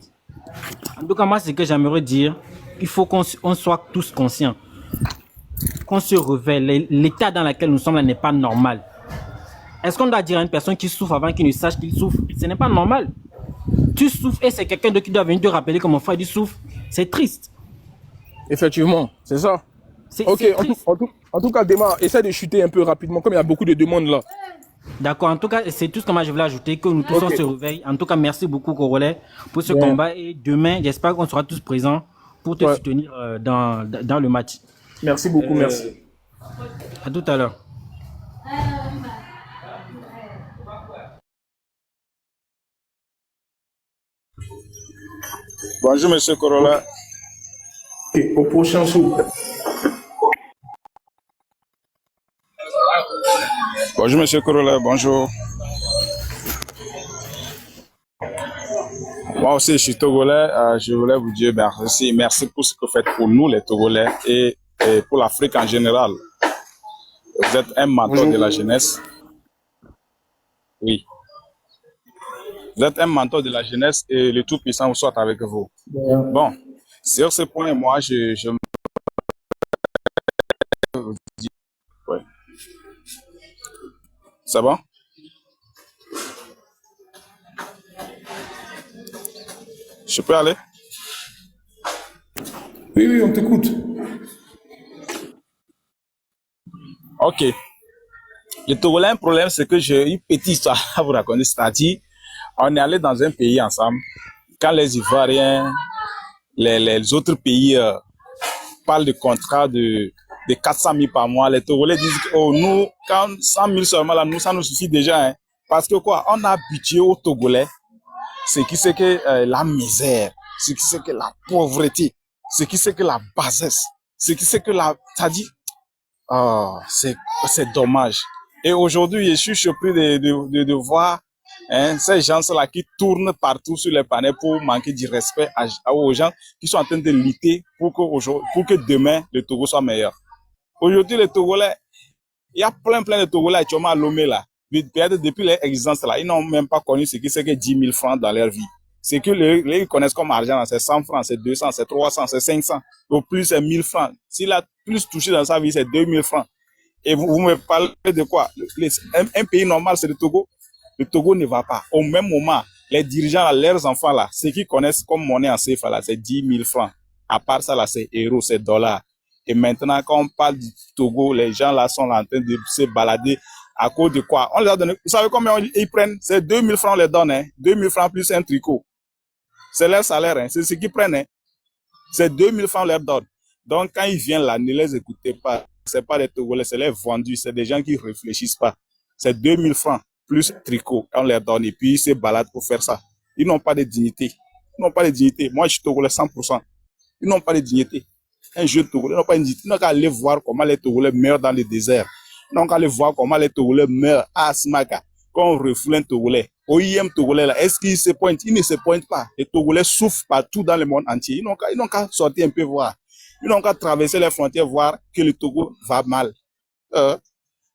En tout cas, moi, c'est ce que j'aimerais dire. Il faut qu'on soit tous conscients. Qu'on se révèle. L'état dans lequel nous sommes là n'est pas normal. Est-ce qu'on doit dire à une personne qui souffre avant qu'il ne sache qu'il souffre? Ce n'est pas normal. Tu souffres et c'est quelqu'un d'autre qui doit venir te rappeler que mon frère dit souffre. C'est triste. Effectivement, c'est ça. Ok, C'est triste. en tout cas, Dema, essaie de chuter un peu rapidement, comme il y a beaucoup de demandes là. D'accord, en tout cas, c'est tout ce que moi je voulais ajouter, que nous tous on se réveille. En tout cas, merci beaucoup, Congolais, pour ce combat. Et demain, j'espère qu'on sera tous présents pour te soutenir dans le match. Merci beaucoup, merci. À tout à l'heure. Bonjour, monsieur Corolla. Okay, au prochain tour. Bonjour, monsieur Corolla, bonjour. Moi aussi, je suis Togolais. Je voulais vous dire merci. Merci pour ce que vous faites pour nous, les Togolais, et pour l'Afrique en général. Vous êtes un mentor de la jeunesse. Oui. Vous êtes un mentor de la jeunesse et le Tout-Puissant soit avec vous. Bon, sur ce point, moi, je me dis... Ouais. C'est bon? Je peux aller? Oui, on t'écoute. Ok. Le Togolais, un problème, c'est que j'ai une petite histoire à vous raconter. C'est-à-dire, on est allé dans un pays ensemble. Quand les Ivoiriens, les autres pays parlent de contrats de 400 000 par mois, les Togolais disent que oh, nous, quand 100 000 seulement, là, nous, ça nous suffit déjà. Hein. Parce que quoi, on a habitué aux Togolais ce qui c'est que la misère, ce qui c'est que la pauvreté, ce qui c'est que la bassesse, ce qui c'est que la... C'est-à-dire, oh, c'est dommage. Et aujourd'hui, je suis surpris de voir ces gens-là qui tournent partout sur les panneaux pour manquer du respect aux gens qui sont en train de lutter pour que demain, le Togo soit meilleur. Aujourd'hui, les Togolais, il y a plein de Togolais actuellement à Lomé là. Peut-être depuis leur existence là, ils n'ont même pas connu ce qui c'est que 10 000 francs dans leur vie. C'est que ils connaissent comme argent, c'est 100 francs, c'est 200, c'est 300, c'est 500. Au plus, c'est 1000 francs. S'il a plus touché dans sa vie, c'est 2000 francs. Et vous me parlez de quoi? Un pays normal, c'est le Togo. Le Togo ne va pas. Au même moment, les dirigeants, leurs enfants, là, ce qu'ils connaissent comme monnaie en CFA, là, c'est 10 000 francs. À part ça, là, c'est euros, c'est dollars. Et maintenant, quand on parle du Togo, les gens, là, sont là en train de se balader. À cause de quoi? On les a donné. Vous savez combien ils prennent? C'est 2000 francs, on les donne, hein. 2000 francs plus un tricot. C'est leur salaire, hein. C'est ce qu'ils prennent, hein. C'est 2000 francs, on leur donne. Donc, quand ils viennent là, ne les écoutez pas. C'est pas des Togolais, c'est les vendus. C'est des gens qui réfléchissent pas. C'est 2000 francs plus tricot, on leur donne. Et puis, ils se baladent pour faire ça. Ils n'ont pas de dignité. Ils n'ont pas de dignité. Moi, je suis Togolais 100%. Ils n'ont pas de dignité. Un jeune Togolais n'a pas de dignité. Ils n'ont qu'à aller voir comment les Togolais meurent dans le désert. Ils n'ont qu'à aller voir comment les Togolais meurent à Smaka. Quand on refoule un Togolais, OIM Togolais, là, est-ce qu'ils se pointent? Ils ne se pointent pas. Les Togolais souffrent partout dans le monde entier. Ils n'ont qu'à sortir un peu voir. Ils n'ont qu'à traverser les frontières, voir que le Togo va mal.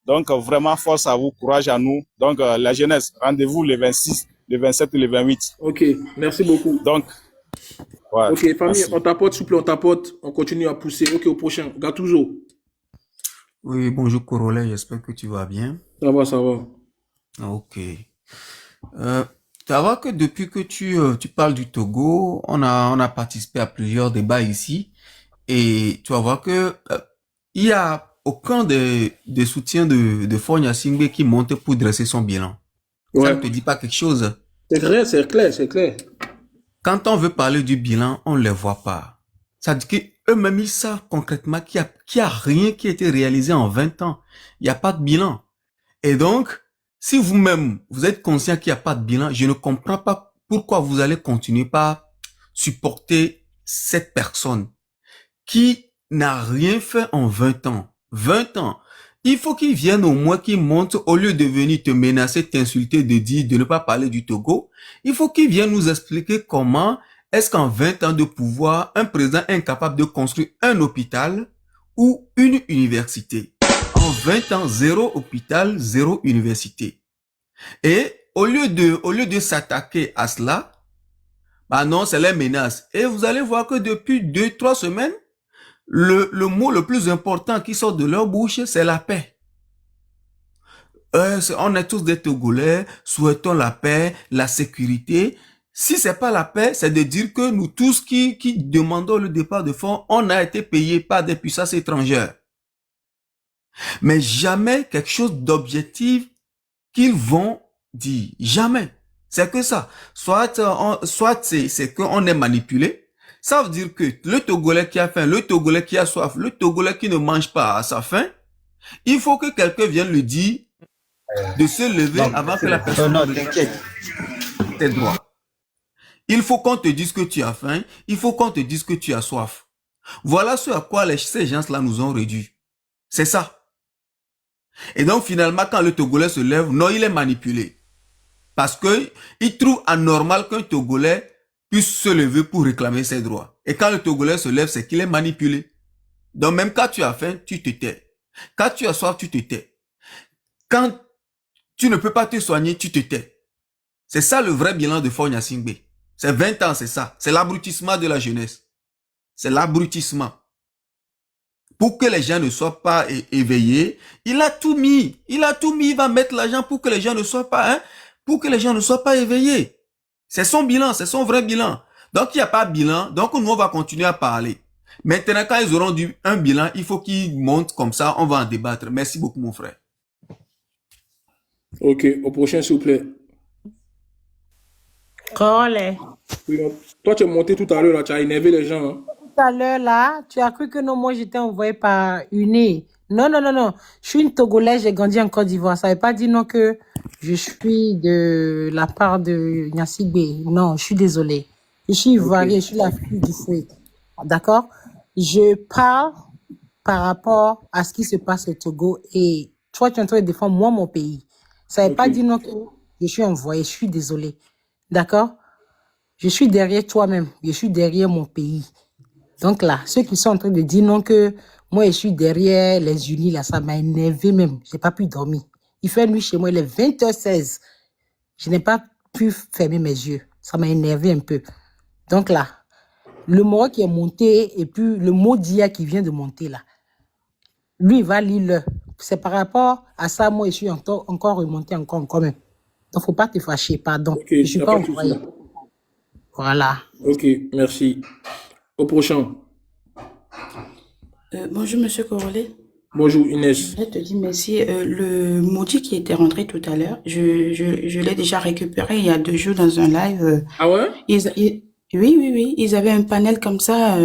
Donc, vraiment, force à vous, courage à nous. Donc, la jeunesse, rendez-vous le 26, le 27 et le 28. Ok, merci beaucoup. Donc, ouais, ok, famille, merci. on tapote, s'il vous plaît, on tapote. On continue à pousser. Ok, au prochain. Gattuso. Oui, bonjour Corolla, j'espère que tu vas bien. Ça va, ça va. Ok. Tu vas voir que depuis que tu parles du Togo, on a participé à plusieurs débats ici. Et tu vas voir que il y a aucun des soutiens de Faure Gnassingbé qui monte pour dresser son bilan. Ouais. Ça ne te dit pas quelque chose? C'est clair, c'est clair, c'est clair. Quand on veut parler du bilan, on ne les voit pas. Ça dit qu'eux-mêmes, ils savent concrètement qu'il y a rien qui a été réalisé en 20 ans. Il n'y a pas de bilan. Et donc, si vous-même, vous êtes conscient qu'il n'y a pas de bilan, je ne comprends pas pourquoi vous allez continuer par supporter cette personne qui n'a rien fait en 20 ans. 20 ans. Il faut qu'il vienne au moins qu'il montre, au lieu de venir te menacer, t'insulter, de ne pas parler du Togo, il faut qu'il vienne nous expliquer comment Est-ce qu'en 20 ans de pouvoir, un président est incapable de construire un hôpital ou une université? En 20 ans, 0 hôpital, 0 université. Et au lieu de s'attaquer à cela, bah non, c'est les menaces. Et vous allez voir que depuis 2-3 semaines, le mot le plus important qui sort de leur bouche, c'est la paix. On est tous des Togolais, souhaitons la paix, la sécurité. Si c'est pas la paix, c'est de dire que nous tous qui demandons le départ de fonds, on a été payés par des puissances étrangères. Mais jamais quelque chose d'objectif qu'ils vont dire. Jamais. C'est que ça. Soit c'est qu'on est manipulé. Ça veut dire que le Togolais qui a faim, le Togolais qui a soif, le Togolais qui ne mange pas à sa faim, il faut que quelqu'un vienne lui dire de se lever avant que la personne ne t'inquiète tes droits. Il faut qu'on te dise que tu as faim, il faut qu'on te dise que tu as soif. Voilà ce à quoi ces gens-là nous ont réduit. C'est ça. Et donc finalement, quand le Togolais se lève, non, il est manipulé. Parce que il trouve anormal qu'un Togolais puisse se lever pour réclamer ses droits. Et quand le Togolais se lève, c'est qu'il est manipulé. Donc même quand tu as faim, tu te tais. Quand tu as soif, tu te tais. Quand tu ne peux pas te soigner, tu te tais. C'est ça le vrai bilan de Faure Gnassingbé. C'est 20 ans, c'est ça. C'est l'abrutissement de la jeunesse. C'est l'abrutissement. Pour que les gens ne soient pas éveillés, il a tout mis. Il a tout mis. Il va mettre l'argent pour que les gens ne soient pas, pour que les gens ne soient pas éveillés. C'est son bilan, c'est son vrai bilan. Donc, il n'y a pas de bilan. Donc, nous, on va continuer à parler. Maintenant, quand ils auront un bilan, il faut qu'ils montent comme ça. On va en débattre. Merci beaucoup, mon frère. Ok, au prochain, s'il vous plaît. Corolais. Oui, toi, tu es monté tout à l'heure, là, tu as énervé les gens. Hein. Tout à l'heure, là, tu as cru que non, moi, j'étais envoyé par UNE. Non, non, non, non. Je suis une Togolaise, j'ai grandi en Côte d'Ivoire. Ça ne veut pas dire non que je suis de la part de Gnassingbé. Non, je suis désolée. Je suis ivoirienne, je suis la fille du fouet. D'accord? Je parle par rapport à ce qui se passe au Togo et toi, tu es en train de défendre moi, mon pays. Ça ne veut pas dire non que je suis envoyée, je suis désolée. D'accord? Je suis derrière toi-même, je suis derrière mon pays. Donc là, ceux qui sont en train de dire non que moi, je suis derrière les unis, là, ça m'a énervé même. Je n'ai pas pu dormir. Il fait nuit chez moi, il est 20h16. Je n'ai pas pu fermer mes yeux. Ça m'a énervé un peu. Donc là, le mot qui est monté et puis le mot d'IA qui vient de monter là, lui, il va lire le. C'est par rapport à ça, moi, je suis encore remonté encore même. Donc, faut pas te fâcher, pardon. Okay, je suis pas envoyé. Voilà. Ok, merci. Au prochain. Bonjour, monsieur Corolais. Bonjour, Inès. Je voudrais te dire merci. Le maudit qui était rentré tout à l'heure, je l'ai déjà récupéré il y a 2 jours dans un live. Ah ouais? Oui. Ils avaient un panel comme ça.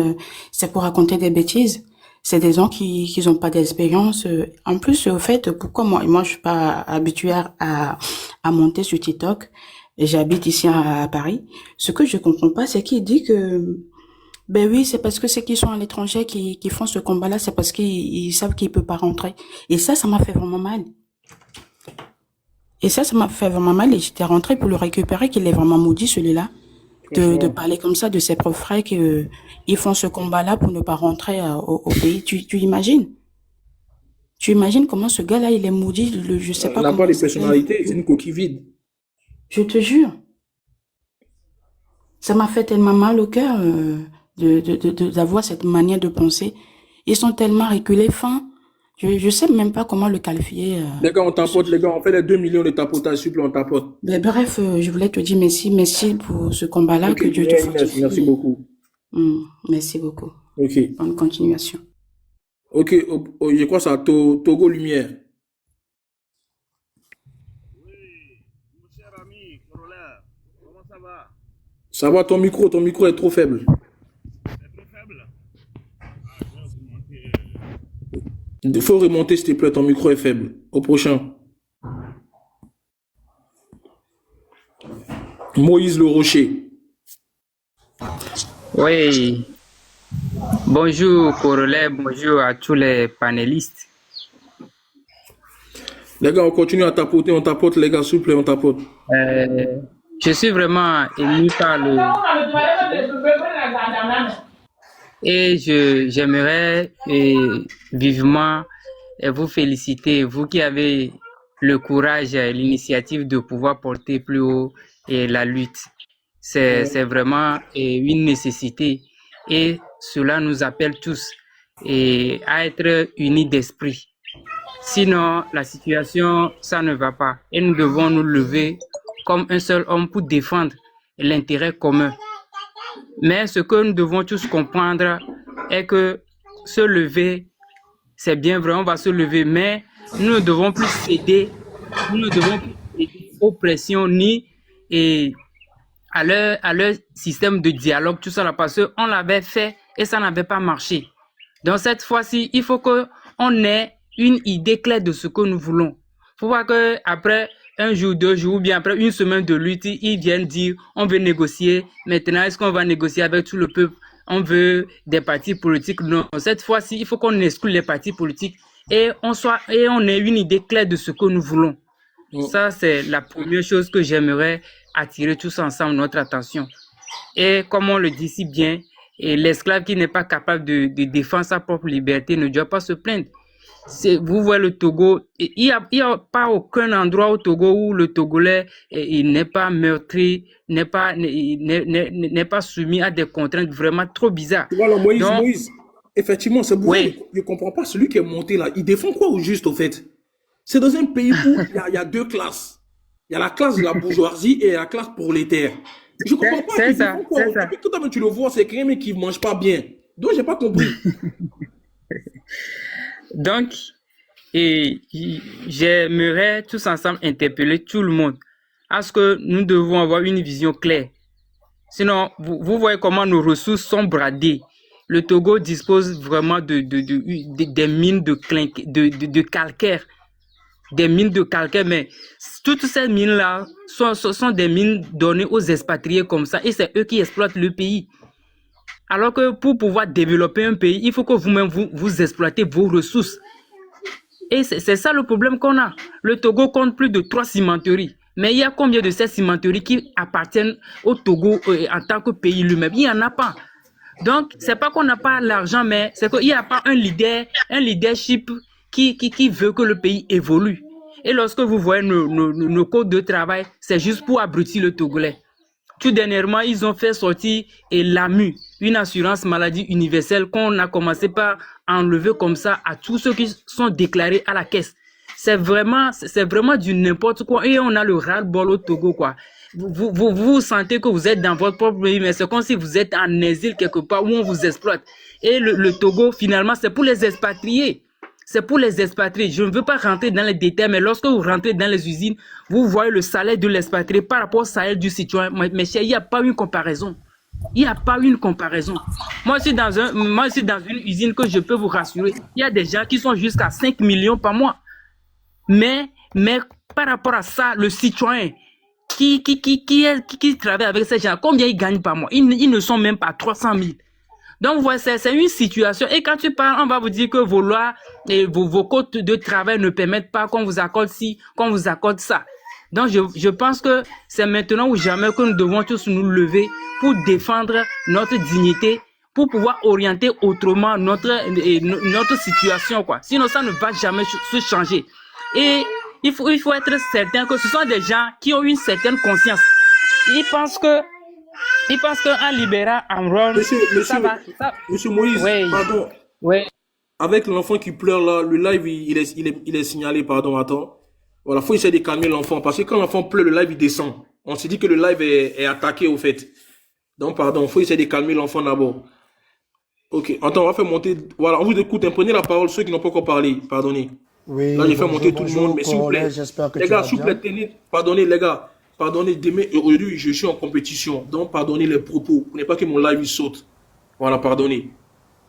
C'est pour raconter des bêtises. C'est des gens qui n'ont pas d'expérience. En plus, au fait, pourquoi moi je suis pas habituée à monter sur TikTok. J'habite ici à Paris. Ce que je comprends pas, c'est qu'il dit que ben oui, c'est parce que ceux qui sont à l'étranger qui font ce combat-là, c'est parce qu'ils savent qu'ils peuvent pas rentrer. Et ça m'a fait vraiment mal. Et ça m'a fait vraiment mal. Et j'étais rentrée pour le récupérer, qu'il est vraiment maudit celui-là. De parler comme ça de ses propres frères qu'ils font ce combat-là pour ne pas rentrer au pays. Tu imagines? Tu imagines comment ce gars-là, il est maudit, je sais pas comment. Il n'a pas de personnalité, c'est une coquille vide. Je te jure. Ça m'a fait tellement mal au cœur d'avoir cette manière de penser. Ils sont tellement reculés, fins. Je sais même pas comment le qualifier. Les gars, on tapote, les gars, on fait les 2 millions de tapotage, s'il vous plaît, on tapote. Mais bref, je voulais te dire merci pour ce combat-là, okay, que Dieu te fortifie. Merci beaucoup. Merci beaucoup. Ok. Bonne continuation. Ok, je crois ça, Togo Lumière. Oui, mon cher ami, Corolais, comment ça va? Ça va, ton micro est trop faible. C'est trop faible? Il faut remonter, s'il te plaît, ton micro est faible. Au prochain. Moïse Le Rocher. Oui. Bonjour, Corolais, bonjour à tous les panélistes. Les gars, on continue à tapoter, on tapote, les gars, s'il vous plaît, on tapote. Je suis vraiment ému par Et j'aimerais vivement vous féliciter, vous qui avez le courage et l'initiative de pouvoir porter plus haut la lutte. C'est vraiment une nécessité et cela nous appelle tous à être unis d'esprit. Sinon, la situation, ça ne va pas. Et nous devons nous lever comme un seul homme pour défendre l'intérêt commun. Mais ce que nous devons tous comprendre est que se lever, c'est bien vrai, on va se lever, mais nous ne devons plus céder, aux pressions ni à leur système de dialogue, tout ça là, parce qu'on l'avait fait et ça n'avait pas marché. Donc cette fois-ci, il faut qu'on ait une idée claire de ce que nous voulons. Faut pas que après un jour, 2 jours, ou bien après une semaine de lutte, ils viennent dire on veut négocier. Maintenant, est-ce qu'on va négocier avec tout le peuple? On veut des partis politiques? Non. Cette fois-ci, il faut qu'on exclue les partis politiques et on ait une idée claire de ce que nous voulons. Ça, c'est la première chose que j'aimerais attirer tous ensemble notre attention. Et comme on le dit si bien, l'esclave qui n'est pas capable de défendre sa propre liberté ne doit pas se plaindre. Vous voyez le Togo, il n'y a pas aucun endroit au Togo où le Togolais il n'est pas meurtri, n'est pas soumis à des contraintes vraiment trop bizarres. Voilà, Moïse, effectivement, c'est pour ça que je ne comprends pas. Celui qui est monté là, il défend quoi au juste au fait? C'est dans un pays où il y a 2 classes. Il y a la classe de la bourgeoisie et la classe prolétaire. Je ne comprends pas. C'est ça. Tout à l'heure, tu le vois, c'est quelqu'un qui ne mange pas bien. Donc, je n'ai pas compris. Donc, j'aimerais tous ensemble interpeller tout le monde à ce que nous devons avoir une vision claire. Sinon, vous voyez comment nos ressources sont bradées. Le Togo dispose vraiment des mines de calcaire. Des mines de calcaire, mais toutes ces mines-là sont des mines données aux expatriés comme ça, et c'est eux qui exploitent le pays. Alors que pour pouvoir développer un pays, il faut que vous-même vous exploitez vos ressources. Et c'est ça le problème qu'on a. Le Togo compte plus de 3 cimenteries. Mais il y a combien de ces cimenteries qui appartiennent au Togo en tant que pays lui-même? Il n'y en a pas. Donc, c'est pas qu'on n'a pas l'argent, mais c'est qu'il n'y a pas un leadership qui veut que le pays évolue. Et lorsque vous voyez nos codes de travail, c'est juste pour abrutir le Togolais. Tout dernièrement, ils ont fait sortir l'AMU, une assurance maladie universelle qu'on a commencé par enlever comme ça à tous ceux qui sont déclarés à la caisse. C'est vraiment du n'importe quoi. Et on a le ras-le-bol au Togo, quoi. Vous sentez que vous êtes dans votre propre pays, mais c'est comme si vous êtes en exil quelque part où on vous exploite. Et le Togo, finalement, c'est pour les expatriés. C'est pour les expatriés. Je ne veux pas rentrer dans les détails, mais lorsque vous rentrez dans les usines, vous voyez le salaire de l'expatrié par rapport au salaire du citoyen. Mais il n'y a pas une comparaison. Il n'y a pas une comparaison. Moi, je suis dans une usine que je peux vous rassurer. Il y a des gens qui sont jusqu'à 5 millions par mois. Mais par rapport à ça, le citoyen qui travaille avec ces gens, combien ils gagnent par mois? Ils ne sont même pas 300 000. Donc, vous voyez, c'est une situation. Et quand tu parles, on va vous dire que vos lois et vos codes de travail ne permettent pas qu'on vous accorde ci, qu'on vous accorde ça. Donc, je pense que c'est maintenant ou jamais que nous devons tous nous lever pour défendre notre dignité, pour pouvoir orienter autrement notre situation, quoi. Sinon, ça ne va jamais se changer. Et il faut être certain que ce sont des gens qui ont une certaine conscience. Ils pensent qu'en libérant Amron, ça va. Monsieur Moïse, pardon. Ouais. Avec l'enfant qui pleure là, le live il est signalé, pardon, attends. Voilà, faut essayer de calmer l'enfant parce que quand l'enfant pleure, le live il descend. On s'est dit que le live est attaqué au fait. Donc pardon, faut essayer de calmer l'enfant d'abord. Ok, attends, on va faire monter. Voilà, on vous écoute, prenez la parole ceux qui n'ont pas encore parlé, pardonnez. Oui, là j'ai fait monter tout le monde, mais s'il vous plaît. Les gars, s'il vous plaît, pardonnez les gars. Pardonnez, demain, aujourd'hui, je suis en compétition. Donc, pardonnez les propos. Vous n'êtes pas que mon live il saute. Voilà, pardonnez.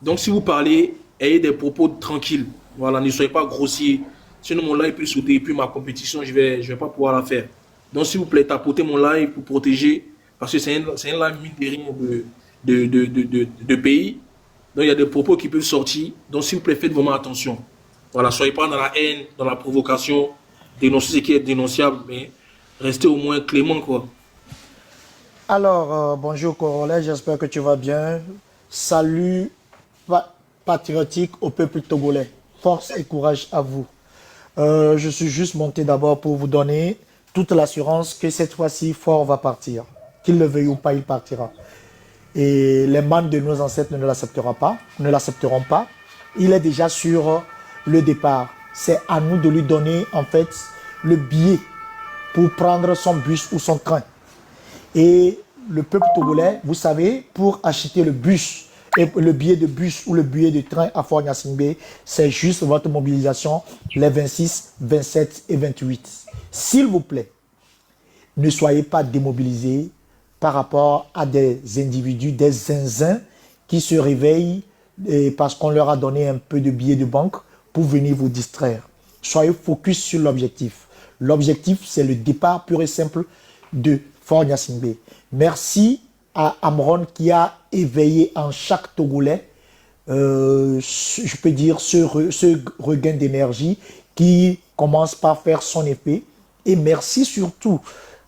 Donc, si vous parlez, ayez des propos tranquilles. Voilà, ne soyez pas grossiers. Sinon, mon live peut sauter. Et puis, ma compétition, je vais pas pouvoir la faire. Donc, s'il vous plaît, tapotez mon live pour protéger. Parce que c'est un live mine de pays. Donc, il y a des propos qui peuvent sortir. Donc, s'il vous plaît, faites vraiment attention. Voilà, soyez pas dans la haine, dans la provocation. Dénoncez ce qui est dénonçable, mais restez au moins clément, quoi. Alors, bonjour Corolla, j'espère que tu vas bien. Salut patriotique au peuple togolais. Force et courage à vous. Je suis juste monté d'abord pour vous donner toute l'assurance que cette fois-ci, Fort va partir. Qu'il le veuille ou pas, il partira. Et les membres de nos ancêtres ne l'accepteront pas. Il est déjà sur le départ. C'est à nous de lui donner en fait le billet pour prendre son bus ou son train. Et le peuple togolais, vous savez, pour acheter le bus, et le billet de bus ou le billet de train à Fort Gnassingbé, c'est juste votre mobilisation les 26, 27 et 28. S'il vous plaît, ne soyez pas démobilisés par rapport à des individus, des zinzins qui se réveillent parce qu'on leur a donné un peu de billets de banque pour venir vous distraire. Soyez focus sur l'objectif. L'objectif, c'est le départ pur et simple de Fort Gnassingbé. Merci à Amron qui a éveillé en chaque Togolais, je peux dire, ce regain d'énergie qui commence par faire son effet. Et merci surtout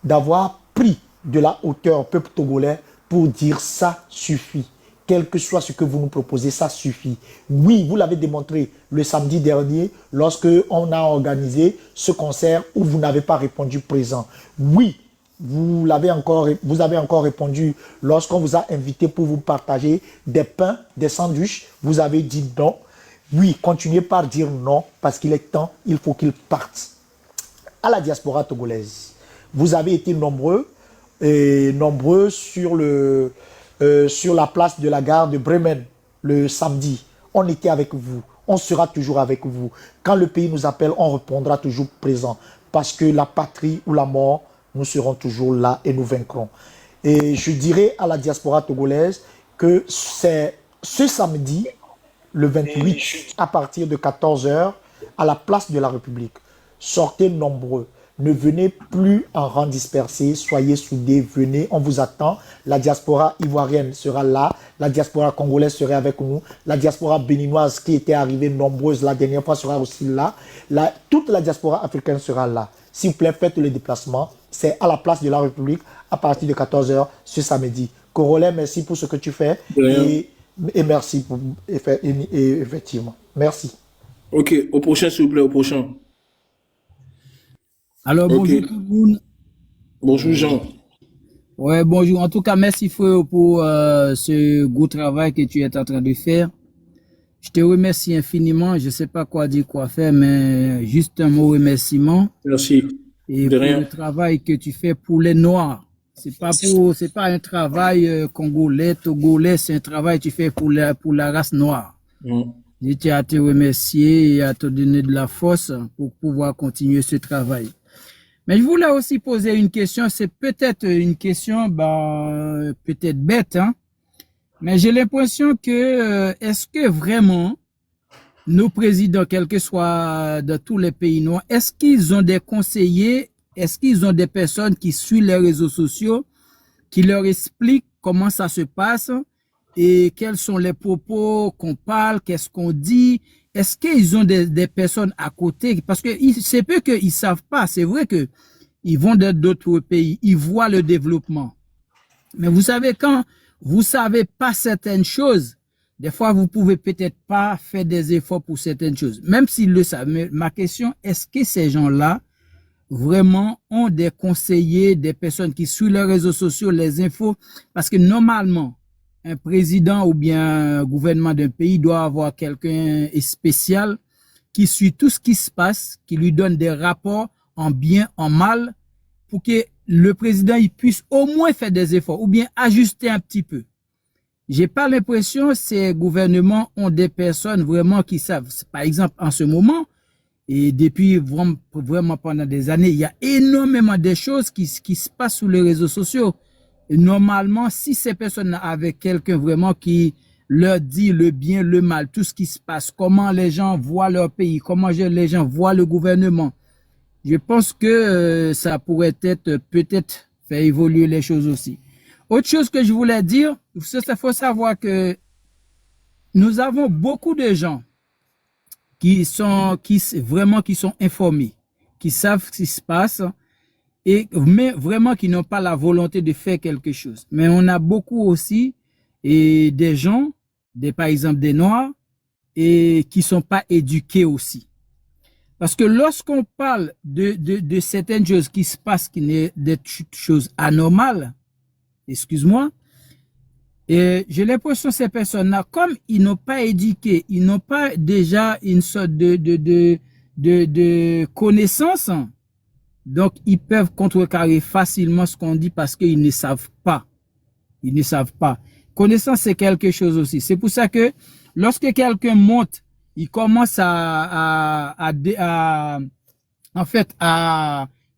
d'avoir pris de la hauteur, peuple togolais, pour dire ça suffit. Quel que soit ce que vous nous proposez, ça suffit. Oui, vous l'avez démontré le samedi dernier lorsque on a organisé ce concert où vous n'avez pas répondu présent. Oui, vous avez encore répondu lorsqu'on vous a invité pour vous partager des pains, des sandwichs. Vous avez dit non. Oui, continuez par dire non parce qu'il est temps, il faut qu'il parte. À la diaspora togolaise, vous avez été nombreux sur la place de la gare de Bremen le samedi. On était avec vous. On sera toujours avec vous. Quand le pays nous appelle, on répondra toujours présent. Parce que la patrie ou la mort, nous serons toujours là et nous vaincrons. Et je dirais à la diaspora togolaise que c'est ce samedi, le 28, à partir de 14 h, à la place de la République. Sortez nombreux. Ne venez plus en rang dispersé, soyez soudés, venez, on vous attend. La diaspora ivoirienne sera là, la diaspora congolaise sera avec nous, la diaspora béninoise qui était arrivée nombreuse la dernière fois sera aussi là. Toute la diaspora africaine sera là. S'il vous plaît, faites le déplacement. C'est à la place de la République à partir de 14 h ce samedi. Corolla, merci pour ce que tu fais et merci pour, effectivement. Merci. Ok, au prochain s'il vous plaît, au prochain. Alors, bonjour tout le monde. Bonjour Jean. Ouais, bonjour. En tout cas, merci frère pour ce gros travail que tu es en train de faire. Je te remercie infiniment. Je ne sais pas quoi dire, quoi faire, mais juste un mot remerciement. Merci. Et pour le travail que tu fais pour les Noirs. C'est pas un travail congolais, togolais, c'est un travail que tu fais pour la race noire. Je tiens à te remercier et à te donner de la force pour pouvoir continuer ce travail. Mais je voulais aussi poser une question, c'est peut-être une question peut-être bête, hein, mais j'ai l'impression que est-ce que vraiment nos présidents, quels que soient de tous les pays noirs, est-ce qu'ils ont des conseillers, est-ce qu'ils ont des personnes qui suivent les réseaux sociaux, qui leur expliquent comment ça se passe et quels sont les propos qu'on parle, qu'est-ce qu'on dit? Est-ce qu'ils ont des personnes à côté? Parce que c'est peu qu'ils savent pas. C'est vrai que ils vont dans d'autres pays, ils voient le développement. Mais vous savez, quand vous savez pas certaines choses, des fois vous pouvez peut-être pas faire des efforts pour certaines choses, même s'ils le savent. Mais ma question, est-ce que ces gens-là vraiment ont des conseillers, des personnes qui suivent les réseaux sociaux, les infos? Parce que normalement, un président ou bien un gouvernement d'un pays doit avoir quelqu'un spécial qui suit tout ce qui se passe, qui lui donne des rapports en bien, en mal, pour que le président il puisse au moins faire des efforts ou bien ajuster un petit peu. J'ai pas l'impression que ces gouvernements ont des personnes vraiment qui savent. Par exemple, en ce moment, et depuis vraiment pendant des années, il y a énormément de choses qui se passent sur les réseaux sociaux. Et normalement, si ces personnes avaient quelqu'un vraiment qui leur dit le bien, le mal, tout ce qui se passe, comment les gens voient leur pays, comment les gens voient le gouvernement, je pense que ça pourrait être peut-être faire évoluer les choses aussi. Autre chose que je voulais dire, il faut savoir que nous avons beaucoup de gens qui sont informés, qui savent ce qui se passe mais vraiment qui n'ont pas la volonté de faire quelque chose. Mais on a beaucoup aussi des gens, par exemple des Noirs, et qui sont pas éduqués aussi. Parce que lorsqu'on parle de certaines choses qui se passent, qui n'est des choses anormales, excuse-moi, et j'ai l'impression que ces personnes-là, comme ils n'ont pas éduqué, ils n'ont pas déjà une sorte de connaissance, donc ils peuvent contrecarrer facilement ce qu'on dit parce qu'ils ne savent pas. Ils ne savent pas. Connaissance, c'est quelque chose aussi. C'est pour ça que lorsque quelqu'un monte, il commence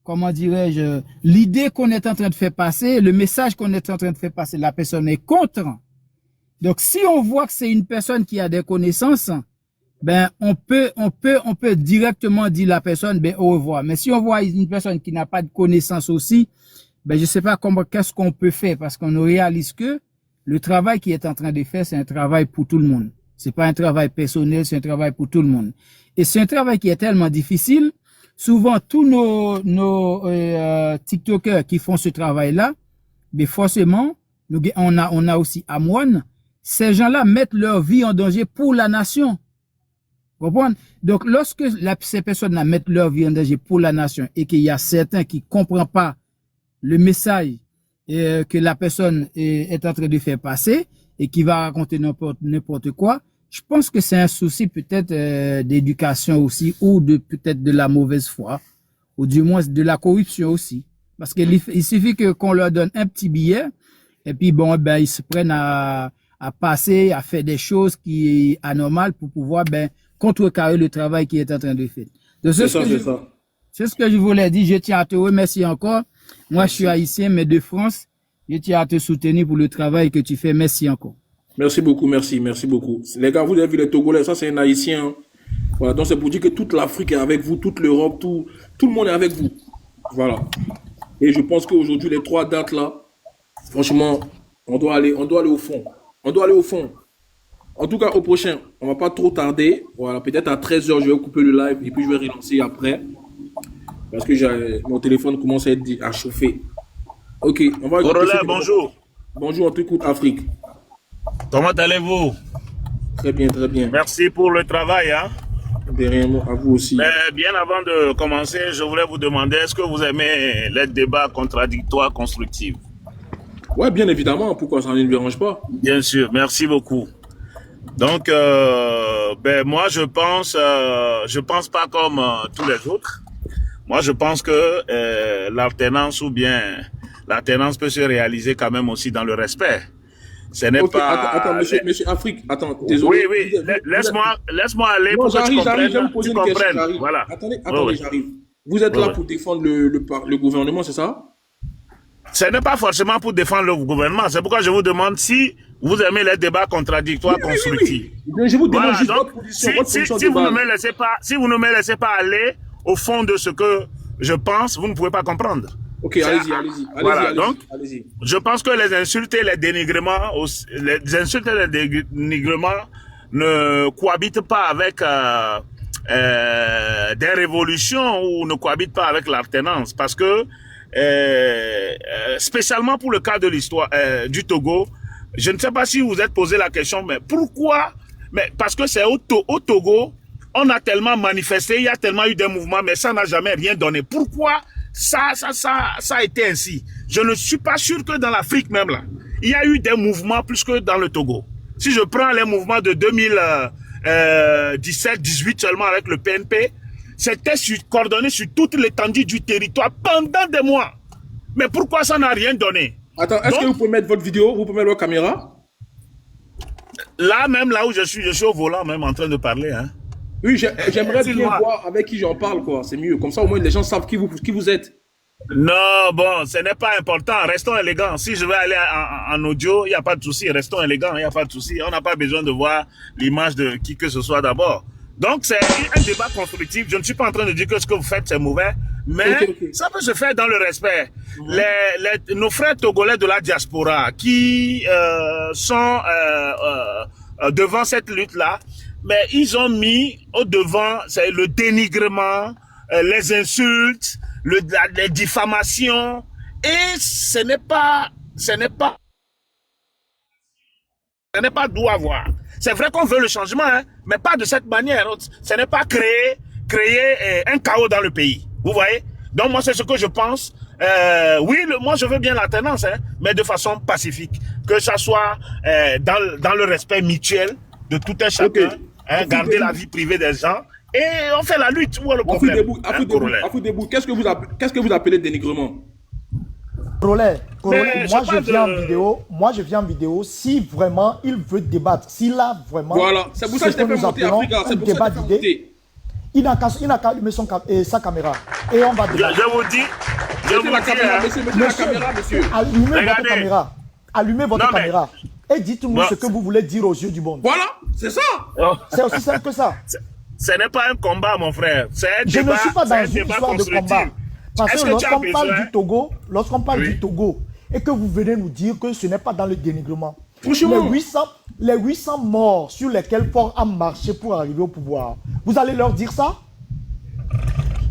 comment dirais-je, l'idée qu'on est en train de faire passer, le message qu'on est en train de faire passer, la personne est contre. Donc, si on voit que c'est une personne qui a des connaissances, ben, on peut directement dire à la personne, ben, au revoir. Mais si on voit une personne qui n'a pas de connaissances aussi, ben, je sais pas qu'est-ce qu'on peut faire parce qu'on réalise que le travail qu'il est en train de faire, c'est un travail pour tout le monde. C'est pas un travail personnel, c'est un travail pour tout le monde. Et c'est un travail qui est tellement difficile. Souvent, tous nos TikTokers qui font ce travail-là, mais forcément, on a aussi Amouane. Ces gens-là mettent leur vie en danger pour la nation. Vous comprenez? Donc, lorsque ces personnes-là mettent leur vie en danger pour la nation et qu'il y a certains qui comprennent pas le message que la personne est en train de faire passer et qui va raconter n'importe quoi, je pense que c'est un souci peut-être d'éducation aussi ou peut-être de la mauvaise foi ou du moins de la corruption aussi. Parce qu'il suffit qu'on leur donne un petit billet et puis bon, ben, ils se prennent à passer, à faire des choses qui sont anormales pour pouvoir, ben, contrecarrer le travail qui est en train de faire. Donc, c'est ce que je voulais dire. Je tiens à te remercier encore. Moi, je suis haïtien, mais de France. Je tiens à te soutenir pour le travail que tu fais. Merci encore. Merci beaucoup, merci beaucoup. Les gars, vous avez vu les Togolais, ça c'est un Haïtien. Hein. Voilà, donc c'est pour dire que toute l'Afrique est avec vous, toute l'Europe, tout le monde est avec vous. Voilà. Et je pense qu'aujourd'hui, les 3 dates là, franchement, on doit aller au fond. On doit aller au fond. En tout cas, au prochain, on va pas trop tarder. Voilà, peut-être à 13h, je vais couper le live et puis je vais relancer après. Parce que mon téléphone commence à chauffer. Ok, on va... Corollaire, bonjour. Bonjour, on t'écoute Afrique. Comment allez-vous? Très bien, très bien. Merci pour le travail. Hein? De rien, à vous aussi. Mais bien avant de commencer, je voulais vous demander, est-ce que vous aimez les débats contradictoires constructifs? Ouais, bien évidemment. Pourquoi ça ne me dérange pas? Bien sûr, merci beaucoup. Donc, ben moi, je pense pas comme tous les autres. Moi, je pense que l'alternance l'alternance peut se réaliser quand même aussi dans le respect. Ce n'est pas... Attends, monsieur Afrique, attends, désolé. Oui, laisse-moi aller pour que tu comprennes. Voilà. Attendez, j'arrive. Vous êtes là pour défendre le gouvernement, c'est ça? Ce n'est pas forcément pour défendre le gouvernement. C'est pourquoi je vous demande si vous aimez les débats contradictoires constructifs. Oui. Je vous demande juste votre position. Si vous ne me laissez pas aller au fond de ce que je pense, vous ne pouvez pas comprendre. Ok, allez-y. Voilà, donc, je pense que les insultes et les dénigrements ne cohabitent pas avec des révolutions ou ne cohabitent pas avec l'alternance. Parce que, spécialement pour le cas de l'histoire du Togo, je ne sais pas si vous êtes posé la question, mais pourquoi? Mais parce que c'est au Togo, on a tellement manifesté, il y a tellement eu des mouvements, mais ça n'a jamais rien donné. Pourquoi ça a été ainsi? Je ne suis pas sûr que dans l'Afrique même là, il y a eu des mouvements plus que dans le Togo. Si je prends les mouvements de 2017-18 seulement avec le PNP, c'était coordonné sur toute l'étendue du territoire pendant des mois. Mais pourquoi ça n'a rien donné? Attends, est-ce que vous pouvez mettre votre vidéo, vous pouvez mettre votre caméra? Là même, là où je suis au volant même en train de parler. Hein. Oui, j'aimerais bien voir avec qui j'en parle, quoi. C'est mieux. Comme ça, au moins, les gens savent qui vous êtes. Non, bon, ce n'est pas important. Restons élégants. Si je vais aller en audio, il n'y a pas de souci. Restons élégants, il n'y a pas de souci. On n'a pas besoin de voir l'image de qui que ce soit d'abord. Donc, c'est un débat constructif. Je ne suis pas en train de dire que ce que vous faites, c'est mauvais. Mais ça peut se faire dans le respect. Nos frères togolais de la diaspora qui sont devant cette lutte-là, mais ils ont mis au devant le dénigrement, les insultes, les diffamations, et ce n'est pas doux à voir. C'est vrai qu'on veut le changement, hein, mais pas de cette manière. Ce n'est pas créer un chaos dans le pays. Vous voyez? Donc moi, c'est ce que je pense. Oui, moi, je veux bien l'alternance, hein, mais de façon pacifique. Que ça soit dans le respect mutuel de tout un chacun, hein, garder la vie privée des gens, et on fait la lutte. Où est le problème? Afou Debout, qu'est-ce que vous appelez dénigrement? Corollaire, moi je viens en vidéo, si vraiment il veut débattre, s'il a vraiment... Voilà, c'est pour ça que je t'ai fait monter Africa, c'est pour ça que je t'ai fait monter. Il n'a qu'à allumer sa caméra et on va débattre. Je vous dis, allumez votre caméra et dites-nous ce que vous voulez dire aux yeux du monde. Voilà, c'est ça. C'est aussi simple que ça. Ce n'est pas un combat, mon frère. C'est un débat. Je ne suis pas dans une histoire de combat. Parce que lorsqu'on parle du Togo, et que vous venez nous dire que ce n'est pas dans le dénigrement, les 800 morts sur lesquels Faure a marché pour arriver au pouvoir, vous allez leur dire ça?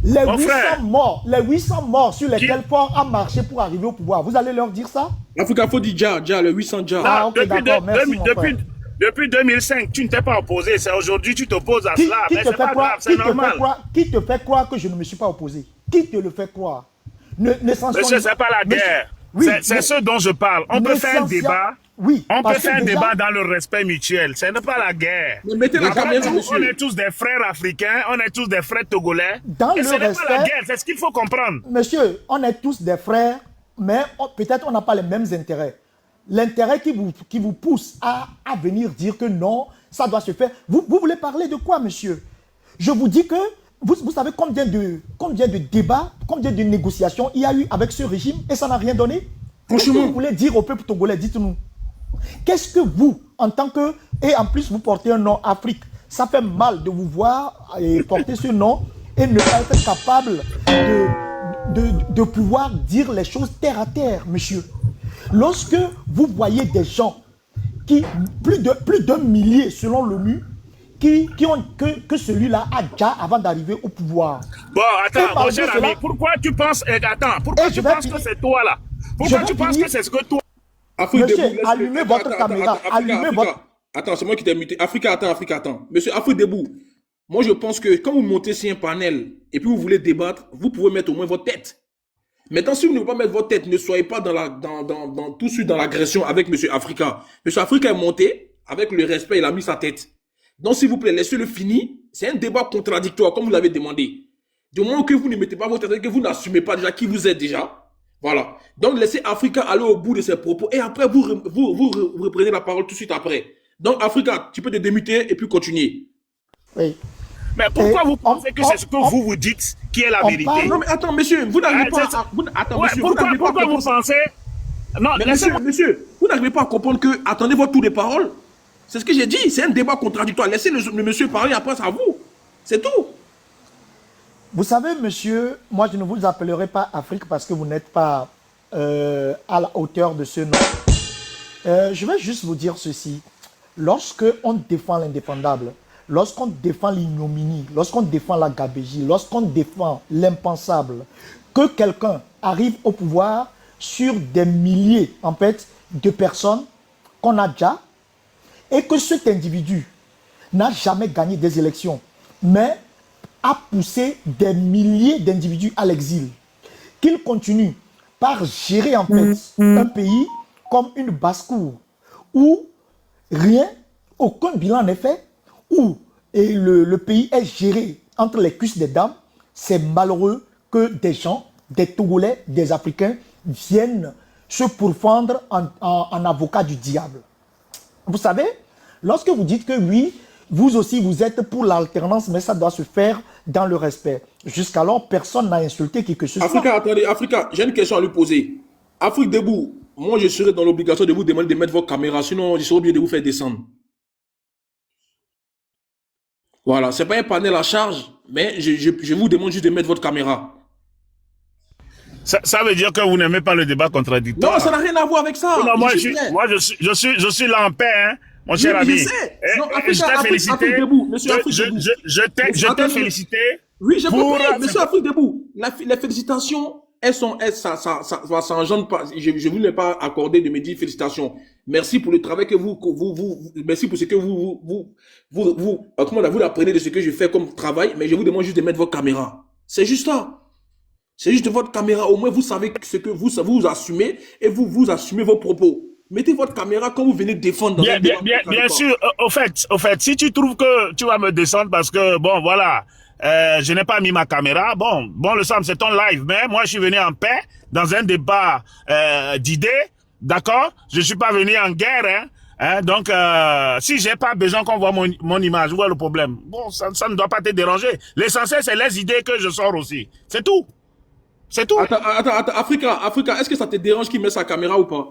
Les 800 morts sur lesquels Faure a marché pour arriver au pouvoir, vous allez leur dire ça? Africa, faut dire Dja, le 800 Dja. Ah, ok, d'accord, merci mon frère. Depuis 2005, tu ne t'es pas opposé. C'est aujourd'hui tu t'opposes à cela. Mais c'est pas grave, c'est normal. Qui te fait croire que je ne me suis pas opposé? Qui te le fait croire? Monsieur, c'est pas la guerre. C'est ce dont je parle. On peut faire un débat. Oui, on peut faire un débat dans le respect mutuel. Ce n'est pas la guerre. Mais mettez la caméra, monsieur. On est tous des frères africains, on est tous des frères togolais. Et ce n'est pas la guerre, c'est ce qu'il faut comprendre. Monsieur, on est tous des frères, mais peut-être on n'a pas les mêmes intérêts. L'intérêt qui vous pousse à venir dire que non, ça doit se faire. Vous voulez parler de quoi, monsieur? Je vous dis que vous savez combien de débats, combien de négociations il y a eu avec ce régime et ça n'a rien donné? Qu'est-ce que vous voulez dire au peuple togolais? Dites-nous. Qu'est-ce que vous, en tant que... Et en plus, vous portez un nom Afrique. Ça fait mal de vous voir porter ce nom et ne pas être capable de pouvoir dire les choses terre à terre, monsieur. Lorsque vous voyez des gens qui, plus d'un millier selon l'ONU, qui ont que celui-là a déjà avant d'arriver au pouvoir. Bon, attends, mon cher ami, pourquoi tu penses... Attends, pourquoi tu penses que c'est toi là? Pourquoi tu penses que c'est ce que toi... Monsieur, allumez votre caméra. Attends, c'est moi qui t'ai muté. Africa, attends. Monsieur Afrique Debout, moi je pense que quand vous montez sur un panel et puis vous voulez débattre, vous pouvez mettre au moins votre tête. Maintenant, si vous ne voulez pas mettre votre tête, ne soyez pas tout de suite dans l'agression avec Monsieur Africa. Monsieur Africa est monté, avec le respect, il a mis sa tête. Donc, s'il vous plaît, laissez-le finir. C'est un débat contradictoire, comme vous l'avez demandé. Du moment que vous ne mettez pas votre tête, que vous n'assumez pas déjà qui vous êtes déjà. Voilà. Donc, laissez Africa aller au bout de ses propos. Et après, vous reprenez la parole tout de suite après. Donc, Africa, tu peux te démuter et puis continuer. Oui. Mais pourquoi vous pensez que c'est ce que vous dites qui est la vérité? Non, mais attends, monsieur, vous n'arrivez pas à... Pourquoi vous pensez... Non, mais monsieur, vous n'arrivez pas à comprendre que... Attendez votre tour de parole. C'est ce que j'ai dit. C'est un débat contradictoire. Laissez le monsieur parler, après c'est à vous. C'est tout. Vous savez, monsieur, moi je ne vous appellerai pas Afrique parce que vous n'êtes pas à la hauteur de ce nom. Je vais juste vous dire ceci. Lorsque on défend l'indéfendable, lorsqu'on défend l'ignominie, lorsqu'on défend la gabégie, lorsqu'on défend l'impensable, que quelqu'un arrive au pouvoir sur des milliers, en fait, de personnes qu'on a déjà, et que cet individu n'a jamais gagné des élections, mais a poussé des milliers d'individus à l'exil, qu'il continue par gérer en fait un pays comme une basse-cour, où rien, aucun bilan n'est fait, où le pays est géré entre les cuisses des dames, c'est malheureux que des gens, des Togolais, des Africains viennent se pourfendre en avocat du diable. Vous savez, lorsque vous dites que oui, vous aussi vous êtes pour l'alternance, mais ça doit se faire dans le respect. Jusqu'alors, personne n'a insulté qui que ce soit. Africa, attendez, Africa, j'ai une question à lui poser. Afrique Debout, moi je serai dans l'obligation de vous demander de mettre votre caméra, sinon je serai obligé de vous faire descendre. Voilà, c'est pas un panel à charge, mais je vous demande juste de mettre votre caméra. Ça veut dire que vous n'aimez pas le débat contradictoire. Non, ça n'a rien à voir avec ça. Non, moi, je suis là en paix, hein, mon cher ami. Je t'ai félicité. Je t'ai félicité Oui, j'ai Pour- compris. Monsieur Afrique debout, les félicitations, ça engendre pas. Je ne voulais pas accorder de me dire félicitations. Merci pour le travail que merci pour ce que vous apprenez de ce que je fais comme travail, mais je vous demande juste de mettre votre caméra. C'est juste ça. C'est juste votre caméra. Au moins, vous savez ce que vous assumez et vous assumez vos propos. Mettez votre caméra quand vous venez défendre dans un débat. Bien sûr. Au fait, si tu trouves que tu vas me descendre parce que, bon, voilà, je n'ai pas mis ma caméra, bon, le Sam, c'est ton live, mais moi, je suis venu en paix dans un débat d'idées, d'accord? Je suis pas venu en guerre, hein? Donc, si j'ai pas besoin qu'on voit mon image, où est le problème? Bon, ça ne doit pas te déranger. L'essentiel, c'est les idées que je sors aussi. C'est tout. C'est tout. Attends, Africa, est-ce que ça te dérange qu'il mette sa caméra ou pas?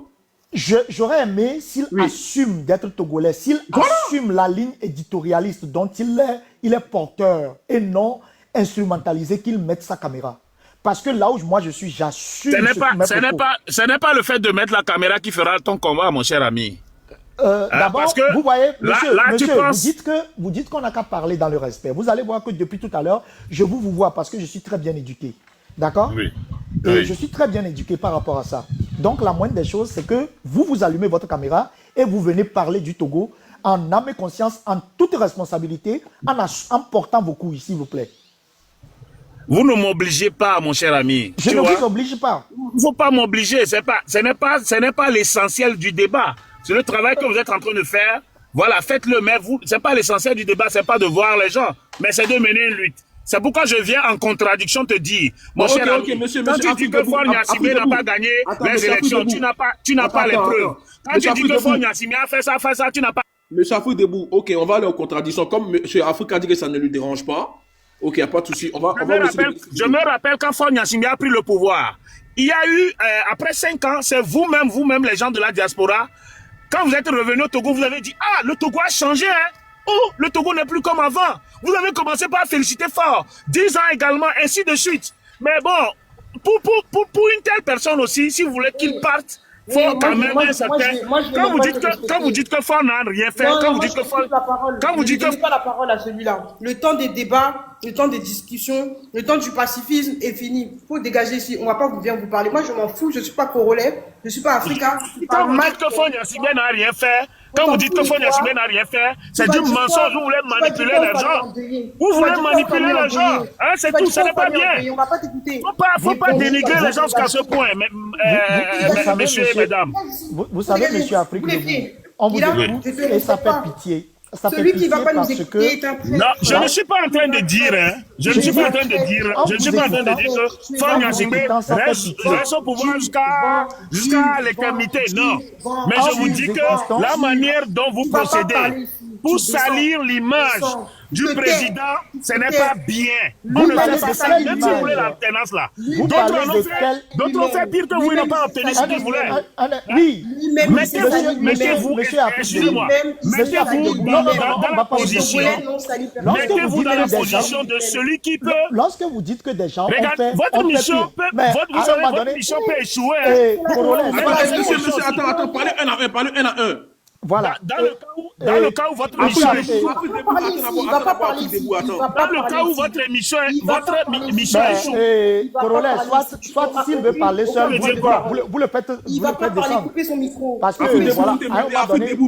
J'aurais aimé s'il assume d'être togolais, s'il assume la ligne éditorialiste dont il est porteur et non instrumentalisé, qu'il mette sa caméra. Parce que là où moi je suis, j'assume. Ce n'est pas le fait de mettre la caméra qui fera ton combat, mon cher ami. D'abord, vous voyez, monsieur, là, vous dites qu'on n'a qu'à parler dans le respect. Vous allez voir que depuis tout à l'heure, je vous vois parce que je suis très bien éduqué. D'accord? Oui. Et je suis très bien éduqué par rapport à ça. Donc, la moindre des choses, c'est que vous allumez votre caméra et vous venez parler du Togo en âme et conscience, en toute responsabilité, en portant vos coups, s'il vous plaît. Vous ne m'obligez pas, mon cher ami. Je ne vous oblige pas. Il ne faut pas m'obliger. Ce n'est pas l'essentiel du débat. C'est le travail que vous êtes en train de faire. Voilà, faites-le, mais ce n'est pas l'essentiel du débat, ce n'est pas de voir les gens, mais c'est de mener une lutte. C'est pourquoi je viens en contradiction te dire, mon cher ami, quand tu dis que Faure Gnassingbé n'a pas gagné les élections, tu n'as pas les preuves. Quand tu dis que Faure Gnassingbé a fait ça, tu n'as pas... Monsieur Afrique debout, ok, on va aller en contradiction. Comme Monsieur Afrique a dit que ça ne lui dérange pas, ok, il n'y a pas de souci. Je me rappelle quand Faure Gnassingbé a pris le pouvoir. Il y a eu, après 5 ans, c'est vous-même, les gens de la diaspora, quand vous êtes revenus au Togo, vous avez dit, ah, le Togo a changé, hein. Oh, le Togo n'est plus comme avant. Vous avez commencé par féliciter fort. 10 ans également, ainsi de suite. Mais bon, pour une telle personne aussi, si vous voulez qu'il parte, il faut quand même un certain... Quand vous dites que Faure n'a rien fait, quand vous dites que Faure... Quand vous dites que... Je ne pas la parole à celui-là. Le temps des débats, le temps des discussions, le temps du pacifisme est fini. Il faut dégager ici. On ne va pas venir vous parler. Moi, je m'en fous. Je ne suis pas congolais. Je ne suis pas africain. Quand vous dites que Faure Gnassingbé n'a rien fait, quand vous dites que Faure Gnassingbé n'a rien fait, c'est du mensonge. Vous voulez manipuler les gens. Vous voulez manipuler les gens. Hein, c'est tout. Ce n'est pas bien. On va pas t'écouter. Faut pas dénigrer les gens jusqu'à ce point, messieurs et mesdames. Vous savez, monsieur Afrique, on vous écoute et ça fait pitié. Celui qui ne va pas nous écouter est un traître. Non, je ne suis pas en train de dire, je ne suis pas en train de dire que Faure Gnassingbé reste au pouvoir jusqu'à l'éternité. Non. Mais je vous dis que la manière dont vous procédez pour salir l'image du président, ce n'est pas bien. On ne fait pas ça, même si vous voulez l'alternance là. D'autres ont fait pire que vous, ils n'ont pas obtenu ce qu'ils voulaient. Oui. Mettez-vous, excusez-moi, mettez-vous dans la position. Mettez-vous dans la position de celui qui peut. Lorsque vous dites que des gens ont fait... Votre mission peut échouer. Monsieur, attends, parlez un à un. Voilà. Dans le cas où votre mission échoue, Corollaire, soit s'il veut parler seul, vous le faites descendre. Parce que, voilà,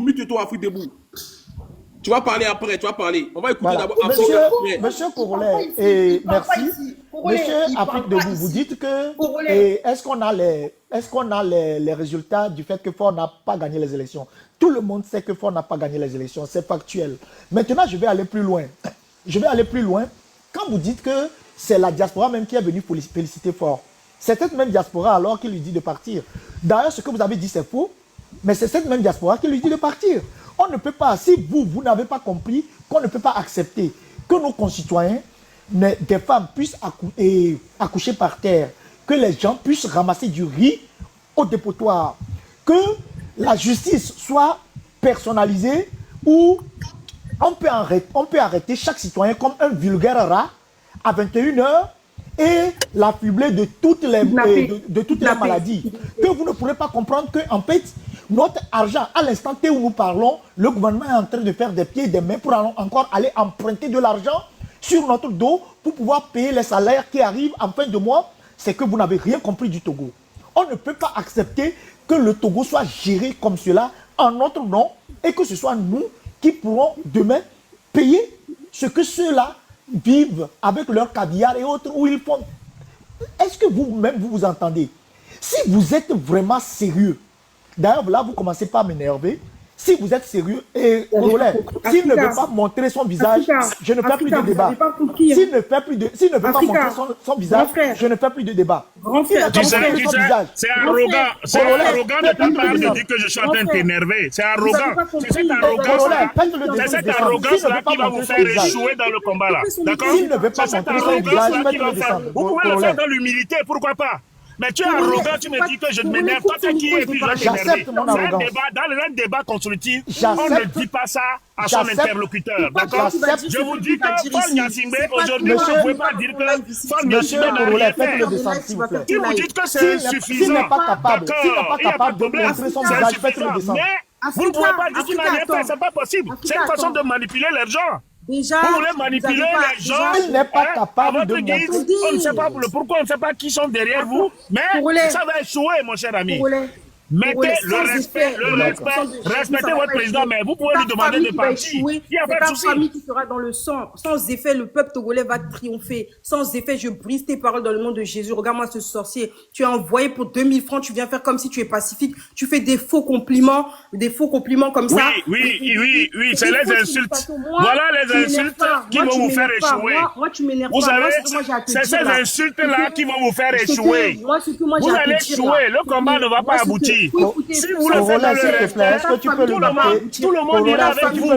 mute-toi, Afrique debout. Tu vas parler après, tu vas parler. On va écouter d'abord. Monsieur Corollaire, merci. Monsieur Afrique debout, vous dites que est-ce qu'on a les résultats du fait que Faure n'a pas gagné les élections? Tout le monde sait que Faure n'a pas gagné les élections, c'est factuel. Maintenant, je vais aller plus loin. Quand vous dites que c'est la diaspora même qui est venue féliciter Faure, c'est cette même diaspora alors qui lui dit de partir. D'ailleurs, ce que vous avez dit, c'est faux, mais c'est cette même diaspora qui lui dit de partir. On ne peut pas, si vous n'avez pas compris qu'on ne peut pas accepter que nos concitoyens, des femmes puissent accoucher par terre, que les gens puissent ramasser du riz au dépotoir, que la justice soit personnalisée où on peut arrêter chaque citoyen comme un vulgaire rat à 21h et l'affubler de toutes les maladies. Que vous ne pourrez pas comprendre qu'en fait, notre argent, à l'instant T où nous parlons, le gouvernement est en train de faire des pieds et des mains pour encore aller emprunter de l'argent sur notre dos pour pouvoir payer les salaires qui arrivent en fin de mois, c'est que vous n'avez rien compris du Togo. On ne peut pas accepter que le Togo soit géré comme cela en notre nom et que ce soit nous qui pourrons demain payer ce que ceux-là vivent avec leur caviar et autres où ils font. Est-ce que vous-même vous entendez? Si vous êtes vraiment sérieux, d'ailleurs là vous commencez pas à m'énerver, si vous êtes sérieux, et Congolais, s'il ne veut pas montrer son visage, je ne fais plus de débat. S'il ne veut pas montrer son visage, je ne fais plus de débat. C'est arrogant de ta part de dire que je suis en train de t'énerver. C'est arrogant. C'est cette arrogance-là qui va vous faire échouer dans le combat là. D'accord? C'est cette arrogance-là qui va faire. Vous pouvez le faire dans l'humilité, pourquoi pas? Mais tu es arrogant, tu me dis que je m'énerve. Toi, t'es qui et puis je vais t'énerver. Dans un débat constructif, on ne dit pas ça à son interlocuteur. D'accord? Je vous dis que Paul Gnassingbé, aujourd'hui, vous ne pouvez pas dire que Paul Gnassingbé n'a rien fait. Si vous dites que c'est insuffisant, d'accord, il n'y a pas de problème, c'est insuffisant. Mais vous ne pouvez pas dire qu'il n'a rien fait, c'est pas possible. C'est une façon de manipuler les gens. Déjà, vous voulez manipuler les gens. Il n'est pas capable de montrer. On ne sait pas pourquoi, on ne sait pas qui sont derrière vous, mais ça va échouer, mon cher ami. Mettez le respect, respectez votre président, mais vous pouvez lui demander de partir. Il n'y a pas de souci. C'est ta famille qui sera dans le sang. Sans effet, le peuple togolais va triompher. Sans effet, je brise tes paroles dans le nom de Jésus. Regarde-moi ce sorcier. Tu es envoyé pour 2000 francs, tu viens faire comme si tu es pacifique. Tu fais des faux compliments comme ça. Oui, c'est les insultes. Voilà les insultes qui vont vous faire échouer. Moi, tu m'énerves pas. Vous savez, c'est ces insultes-là qui vont vous faire échouer. Vous allez échouer. Le combat ne va pas aboutir. Si vous le faites dans le respect, tout le monde ira avec vous.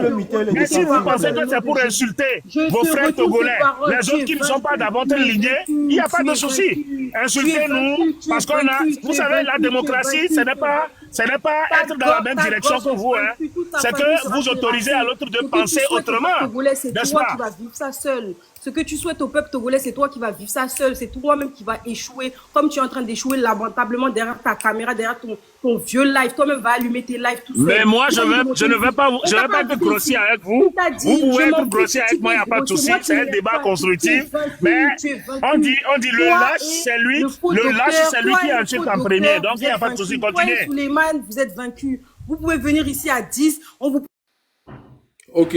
Mais si vous pensez que c'est pour insulter vos frères togolais, les autres qui ne sont pas dans votre lignée, il n'y a pas de souci. Insultez-nous, parce qu'on a, vous savez, la démocratie, ce n'est pas être dans la même direction que vous. C'est que vous autorisez à l'autre de penser autrement. C'est toi qui vas vivre ça seul. Ce que tu souhaites au peuple togolais, c'est toi qui vas vivre ça seul. C'est toi-même qui vas échouer, comme tu es en train d'échouer lamentablement derrière ta caméra, derrière ton vieux live. Toi-même vas allumer tes lives tout seul. Mais moi, je ne vais pas être grossier avec vous. Vous pouvez être grossier avec moi, il n'y a pas de souci. C'est un débat constructif. Mais on dit le lâche, c'est lui. Le lâche, c'est lui qui insulte en premier. Donc, il n'y a pas de souci. Continuez. Souleymane, vous êtes vaincu. Vous pouvez venir ici à 10. On vous... Ok.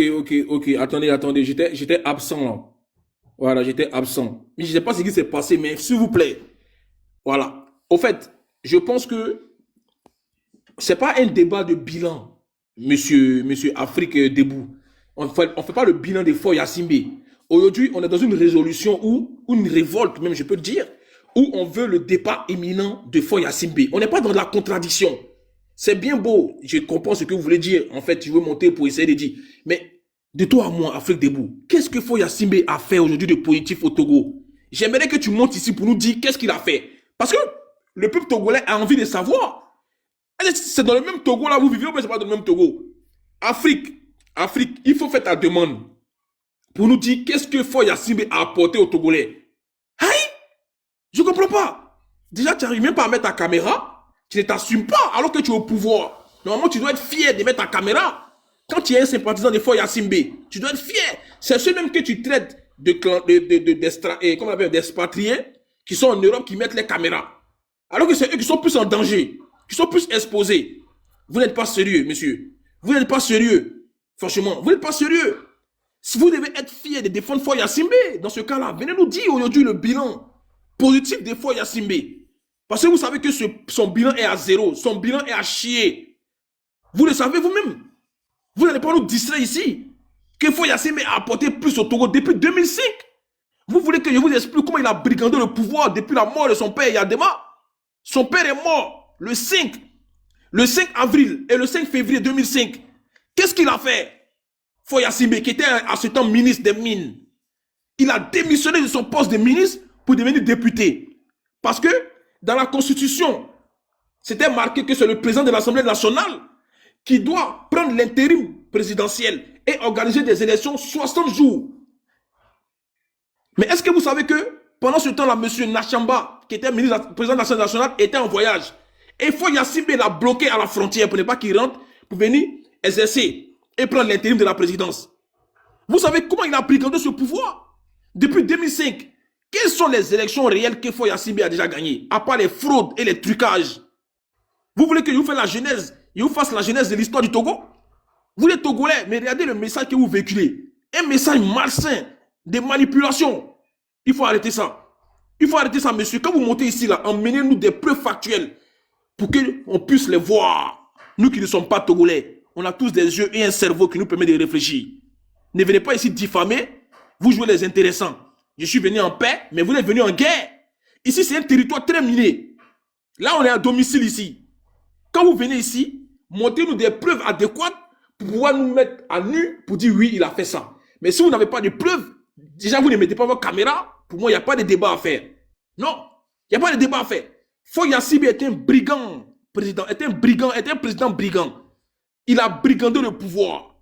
Attendez. J'étais absent là. Voilà, j'étais absent. Mais je ne sais pas ce qui s'est passé, mais s'il vous plaît. Voilà. Au fait, je pense que ce n'est pas un débat de bilan, monsieur Afrique debout. On ne fait pas le bilan des Foy Assimbe. Aujourd'hui, on est dans une résolution ou une révolte, même je peux le dire, où on veut le départ imminent de Foy Assimbe. On n'est pas dans la contradiction. C'est bien beau. Je comprends ce que vous voulez dire. En fait, je veux monter pour essayer de dire. Mais de toi à moi, Afrique debout, qu'est-ce que Foy Assimbe a fait aujourd'hui de positif au Togo? J'aimerais que tu montes ici pour nous dire qu'est-ce qu'il a fait. Parce que le peuple togolais a envie de savoir. C'est dans le même Togo là où vous vivez ou bien c'est pas dans le même Togo? Afrique, il faut faire ta demande pour nous dire qu'est-ce que Foy Assimbe a apporté aux Togolais. Aïe! Je comprends pas. Déjà, tu n'arrives même pas à mettre ta caméra. Tu ne t'assumes pas alors que tu es au pouvoir. Normalement, tu dois être fier de mettre ta caméra. Quand tu es un sympathisant de Foy Assimbe, tu dois être fier. C'est ceux même que tu traites d'expatriés qui sont en Europe qui mettent les caméras. Alors que c'est eux qui sont plus en danger, qui sont plus exposés. Vous n'êtes pas sérieux, monsieur. Vous n'êtes pas sérieux. Franchement, vous n'êtes pas sérieux. Si vous devez être fier de défendre Foy Assimbe, dans ce cas-là, venez nous dire aujourd'hui le bilan positif de Foy Assimbe. Parce que vous savez que son bilan est à zéro. Son bilan est à chier. Vous le savez vous-même. Vous n'allez pas nous distraire ici. Que Foy Assimbe a apporté plus au Togo depuis 2005. Vous voulez que je vous explique comment il a brigandé le pouvoir depuis la mort de son père Yadema? Son père est mort le 5 avril et le 5 février 2005. Qu'est-ce qu'il a fait? Foy Assimbe, qui était à ce temps ministre des Mines, il a démissionné de son poste de ministre pour devenir député. Parce que dans la Constitution, c'était marqué que c'est le président de l'Assemblée nationale qui doit prendre l'intérim présidentiel et organiser des élections 60 jours. Mais est-ce que vous savez que pendant ce temps-là, M. Nachamba, qui était président de l'Assemblée nationale, était en voyage. Et Foy Assimbe l'a bloqué à la frontière pour ne pas qu'il rentre, pour venir exercer et prendre l'intérim de la présidence. Vous savez comment il a brigandé ce pouvoir? Depuis 2005, quelles sont les élections réelles que Foy Assimbe a déjà gagnées, à part les fraudes et les trucages? Vous voulez que je vous fasse la genèse, de l'histoire du Togo? Vous les Togolais, mais regardez le message que vous véhiculez. Un message malsain, de manipulation. Il faut arrêter ça. Il faut arrêter ça, monsieur. Quand vous montez ici, là, emmenez-nous des preuves factuelles pour qu'on puisse les voir. Nous qui ne sommes pas Togolais, on a tous des yeux et un cerveau qui nous permet de réfléchir. Ne venez pas ici diffamer, vous jouez les intéressants. Je suis venu en paix, mais vous êtes venu en guerre. Ici, c'est un territoire très miné. Là, on est à domicile ici. Quand vous venez ici, montrez-nous des preuves adéquates pour pouvoir nous mettre à nu pour dire oui, il a fait ça. Mais si vous n'avez pas de preuves, déjà vous ne mettez pas votre caméra, pour moi, il n'y a pas de débat à faire. Non, il n'y a pas de débat à faire. Foy Assimbe est un brigand, président, est un président brigand. Il a brigandé le pouvoir.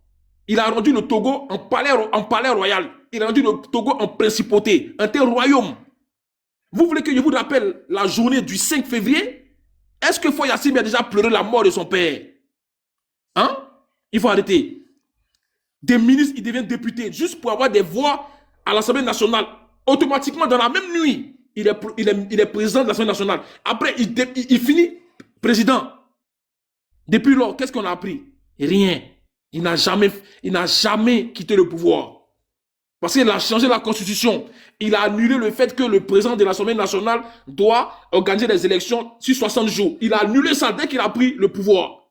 Il a rendu le Togo en palais royal. Il a rendu le Togo en principauté, un tel royaume. Vous voulez que je vous rappelle la journée du 5 février? Est-ce que Foy Assimbe a déjà pleuré la mort de son père? Hein? Il faut arrêter. Des ministres, ils deviennent députés juste pour avoir des voix à l'Assemblée nationale. Automatiquement, dans la même nuit, il est président de l'Assemblée nationale. Après, il finit président. Depuis lors, qu'est-ce qu'on a appris? Rien. Il n'a jamais quitté le pouvoir. Parce qu'il a changé la constitution. Il a annulé le fait que le président de l'Assemblée nationale doit organiser des élections sur 60 jours. Il a annulé ça dès qu'il a pris le pouvoir.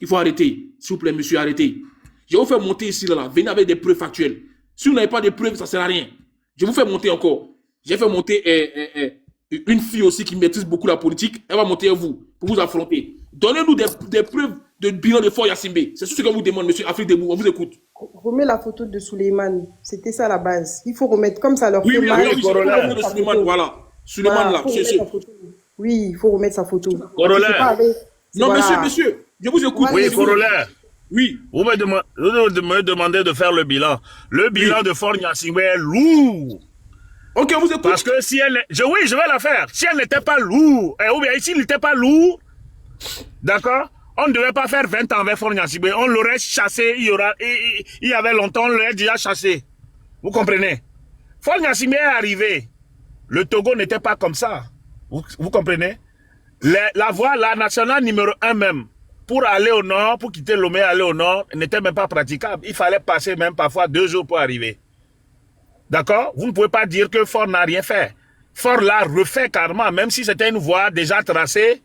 Il faut arrêter. S'il vous plaît, monsieur, arrêtez. Je vais vous faire monter ici, là. Venez avec des preuves factuelles. Si vous n'avez pas de preuves, ça ne sert à rien. Je vous fais monter encore. J'ai fait monter une fille aussi qui maîtrise beaucoup la politique. Elle va monter à vous pour vous affronter. Donnez-nous des preuves de bilan de Foy Assimbe. C'est tout ce qu'on vous demande, monsieur Afrique Debout. On vous écoute. Remets la photo de Souleymane. C'était ça la base. Il faut remettre comme ça leur Oui, fait mal. Voilà. Souleymane, là. Oui, il faut remettre sa photo. Corollaire. Non, Voilà. monsieur. Je vous écoute. Oui, corollaire. Oui. Vous me demandez de faire le bilan. Le bilan de Foy Assimbe est lourd. Ok, vous écoutez. Parce que si elle... Oui, je vais la faire. Si elle n'était pas lourde, ou bien s'il n'était pas lourd, d'accord, on ne devait pas faire 20 ans avec Foy Assimbe. On l'aurait chassé, il y avait longtemps, on l'aurait déjà chassé. Vous comprenez? Foy Assimbe est arrivé. Le Togo n'était pas comme ça. Vous comprenez? La voie, la nationale numéro 1 même, pour aller au nord, pour quitter Lomé, aller au nord, n'était même pas praticable. Il fallait passer même parfois 2 jours pour arriver. D'accord? Vous ne pouvez pas dire que Ford n'a rien fait. Ford l'a refait carrément, même si c'était une voie déjà tracée.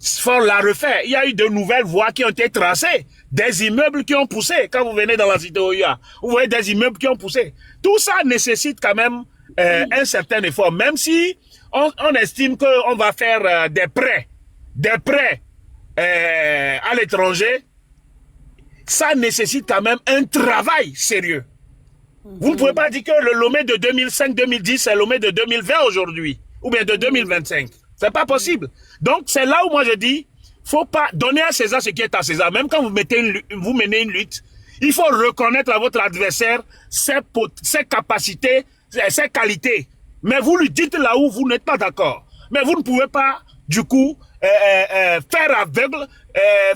Ford l'a refait. Il y a eu de nouvelles voies qui ont été tracées. Des immeubles qui ont poussé. Quand vous venez dans la cité Oya, vous voyez des immeubles qui ont poussé. Tout ça nécessite quand même un certain effort. Même si on estime qu'on va faire des prêts à l'étranger, ça nécessite quand même un travail sérieux. Vous ne pouvez pas dire que le Lomé de 2005-2010, c'est le Lomé de 2020 aujourd'hui, ou bien de 2025. C'est pas possible. Donc, c'est là où moi je dis, faut pas donner à César ce qui est à César. Même quand vous menez une lutte, il faut reconnaître à votre adversaire ses capacités, ses qualités. Mais vous lui dites là où vous n'êtes pas d'accord. Mais vous ne pouvez pas, du coup, faire aveugle,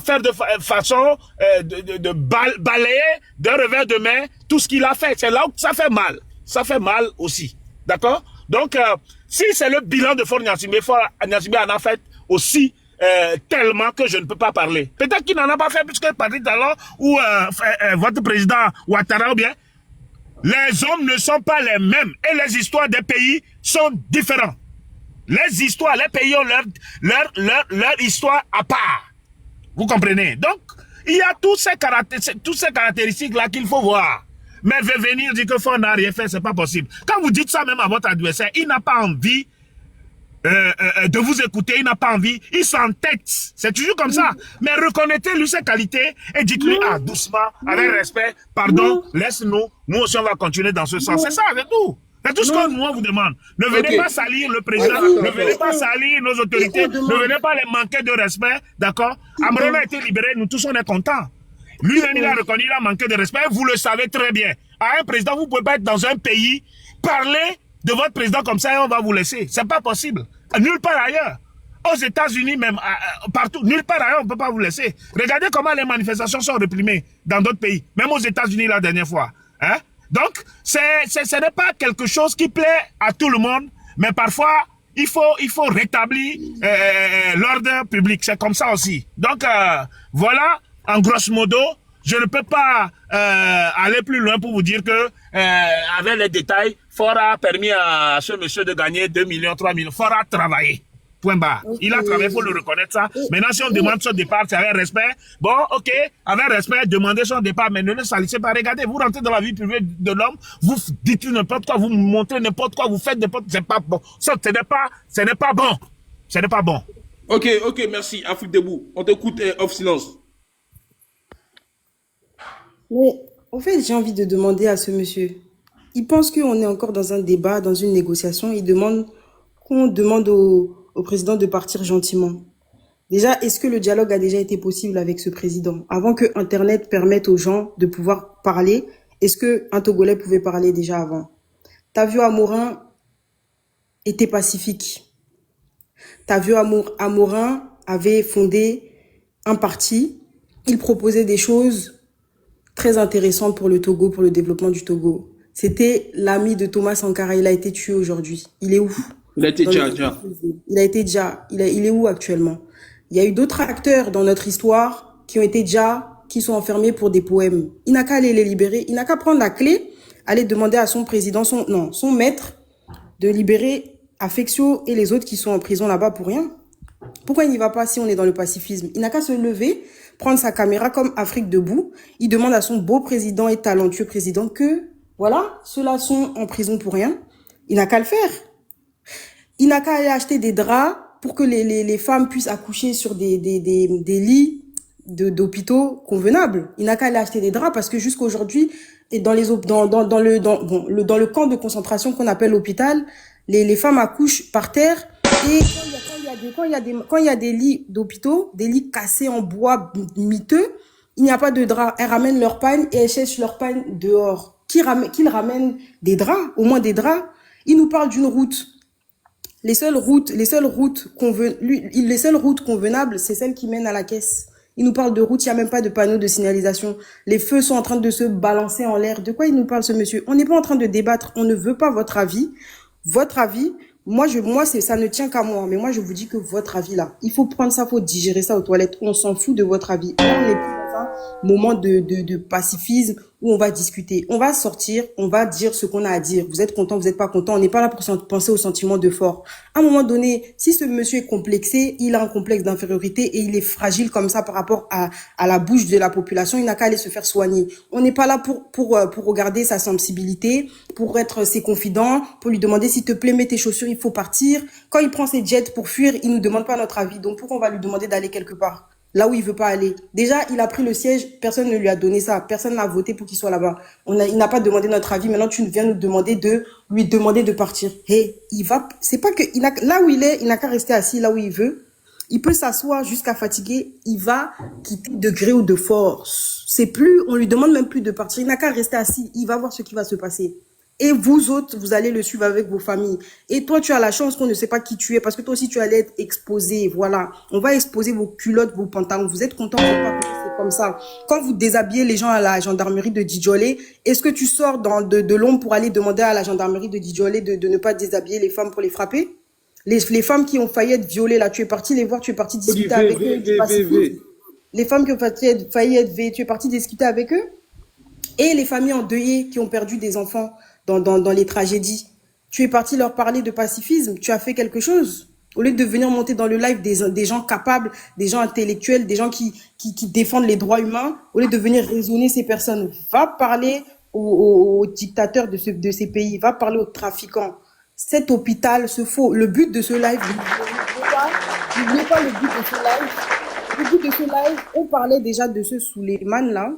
faire de façon de balayer d'un revers de main tout ce qu'il a fait. C'est là où ça fait mal. Ça fait mal aussi. D'accord? Donc, si c'est le bilan de Foy Assimbe en a fait aussi tellement que je ne peux pas parler. Peut-être qu'il n'en a pas fait puisque Patrick Talon ou votre président Ouattara ou bien. Les hommes ne sont pas les mêmes et les histoires des pays sont différentes. Les histoires, les pays ont leur histoire à part. Vous comprenez? Donc, il y a toutes ces caractéristiques-là qu'il faut voir. Mais venir dire que Foy n'a rien fait, c'est pas possible. Quand vous dites ça même à votre adversaire, il n'a pas envie de vous écouter, il n'a pas envie, il s'entête. C'est toujours comme ça. Mais reconnaissez-lui ses qualités et dites-lui, doucement, avec respect, pardon, laisse-nous, nous aussi on va continuer dans ce sens. C'est ça, c'est tout. C'est tout ce qu'on vous demande. Ne venez pas salir le président, ne venez pas salir nos autorités, ne venez pas les manquer de respect, d'accord? Amron a été libéré, nous tous on est contents. Lui-même il a reconnu, il a manqué de respect, vous le savez très bien. À un président, vous ne pouvez pas être dans un pays, parler de votre président comme ça et on va vous laisser. C'est pas possible. Nulle part ailleurs. Aux États-Unis même, partout, nulle part ailleurs, on ne peut pas vous laisser. Regardez comment les manifestations sont réprimées dans d'autres pays. Même aux États-Unis la dernière fois. Hein? Donc, ce n'est pas quelque chose qui plaît à tout le monde, mais parfois, il faut rétablir l'ordre public. C'est comme ça aussi. Donc, voilà, en grosso modo, je ne peux pas aller plus loin pour vous dire que, avec les détails, Fora a permis à ce monsieur de gagner 2 millions, 3 millions. Fora a travaillé. Point barre. Il a travaillé pour le reconnaître ça. Maintenant, si on demande son départ, c'est avec respect. Bon, ok, avec respect, demandez son départ, mais ne le salissez pas. Regardez, vous rentrez dans la vie privée de l'homme, vous dites n'importe quoi, vous montrez n'importe quoi, vous faites n'importe quoi, c'est pas bon. Ça, ce n'est pas bon. Ce n'est pas bon. Ok, merci. Afrique debout. On t'écoute off silence. Mais en fait, j'ai envie de demander à ce monsieur. Il pense qu'on est encore dans un débat, dans une négociation. Il demande qu'on demande au président de partir gentiment. Déjà, est-ce que le dialogue a déjà été possible avec ce président? Avant que Internet permette aux gens de pouvoir parler, est-ce qu'un Togolais pouvait parler déjà avant? Tavio Amorin était pacifique. Tavio Amorin avait fondé un parti. Il proposait des choses très intéressantes pour le Togo, pour le développement du Togo. C'était l'ami de Thomas Sankara. Il a été tué aujourd'hui. Il est où? Il a été déjà. Il est où actuellement? Il y a eu d'autres acteurs dans notre histoire qui sont enfermés pour des poèmes. Il n'a qu'à aller les libérer. Il n'a qu'à prendre la clé, aller demander à son président, son maître, de libérer Affectio et les autres qui sont en prison là-bas pour rien. Pourquoi il n'y va pas si on est dans le pacifisme? Il n'a qu'à se lever, prendre sa caméra comme Afrique debout. Il demande à son beau président et talentueux président que, voilà, ceux-là sont en prison pour rien. Il n'a qu'à le faire. Il n'a qu'à aller acheter des draps pour que les femmes puissent accoucher sur des lits d'hôpitaux convenables. Il n'a qu'à aller acheter des draps parce que jusqu'aujourd'hui, et dans le camp de concentration qu'on appelle l'hôpital, les femmes accouchent par terre et quand il y a des lits d'hôpitaux, des lits cassés en bois miteux, il n'y a pas de draps. Elles ramènent leur pagne et elles cherchent leur pagne dehors. Qu'ils ramènent des draps, au moins des draps. Il nous parle d'une route. Les seules routes convenables, c'est celles qui mènent à la caisse. Il nous parle de route, il n'y a même pas de panneau de signalisation. Les feux sont en train de se balancer en l'air. De quoi il nous parle, ce monsieur? On n'est pas en train de débattre. On ne veut pas votre avis. Votre avis, ça ne tient qu'à moi. Mais moi, je vous dis que votre avis, là, il faut prendre ça, il faut digérer ça aux toilettes. On s'en fout de votre avis. On n'est plus dans un moment de pacifisme où on va discuter. On va sortir, on va dire ce qu'on a à dire. Vous êtes content, vous n'êtes pas content. On n'est pas là pour penser au sentiment de fort. À un moment donné, si ce monsieur est complexé, il a un complexe d'infériorité et il est fragile comme ça par rapport à la bouche de la population, il n'a qu'à aller se faire soigner. On n'est pas là pour regarder sa sensibilité, pour être ses confidents, pour lui demander s'il te plaît, mets tes chaussures, il faut partir. Quand il prend ses jets pour fuir, il nous demande pas notre avis. Donc pourquoi on va lui demander d'aller quelque part? Là où il veut pas aller. Déjà, il a pris le siège, personne ne lui a donné ça. Personne n'a voté pour qu'il soit là-bas. Il n'a pas demandé notre avis. Maintenant, tu viens nous demander de partir. C'est pas que, là où il est, il n'a qu'à rester assis là où il veut. Il peut s'asseoir jusqu'à fatiguer. Il va quitter de gré ou de force. On lui demande même plus de partir. Il n'a qu'à rester assis. Il va voir ce qui va se passer. Et vous autres, vous allez le suivre avec vos familles. Et toi, tu as la chance qu'on ne sait pas qui tu es parce que toi aussi, tu allais être exposé. Voilà. On va exposer vos culottes, vos pantalons. Vous êtes contents, vous êtes pas contents, c'est comme ça. Quand vous déshabillez les gens à la gendarmerie de Djidjolé, est-ce que tu sors de l'ombre pour aller demander à la gendarmerie de Djidjolé de ne pas déshabiller les femmes pour les frapper? Les femmes qui ont failli être violées, là, tu es parti les voir, tu es parti discuter avec eux. Les femmes qui ont failli être violées, tu es parti discuter avec eux? Et les familles endeuillées qui ont perdu des enfants dans les tragédies. Tu es parti leur parler de pacifisme. Tu as fait quelque chose. Au lieu de venir monter dans le live des gens capables, des gens intellectuels, des gens qui défendent les droits humains, au lieu de venir raisonner ces personnes, va parler aux dictateurs de ces pays, va parler aux trafiquants. Cet hôpital, le but de ce live, n'oubliez pas le but de ce live. Le but de ce live, on parlait déjà de ce Souleymane là,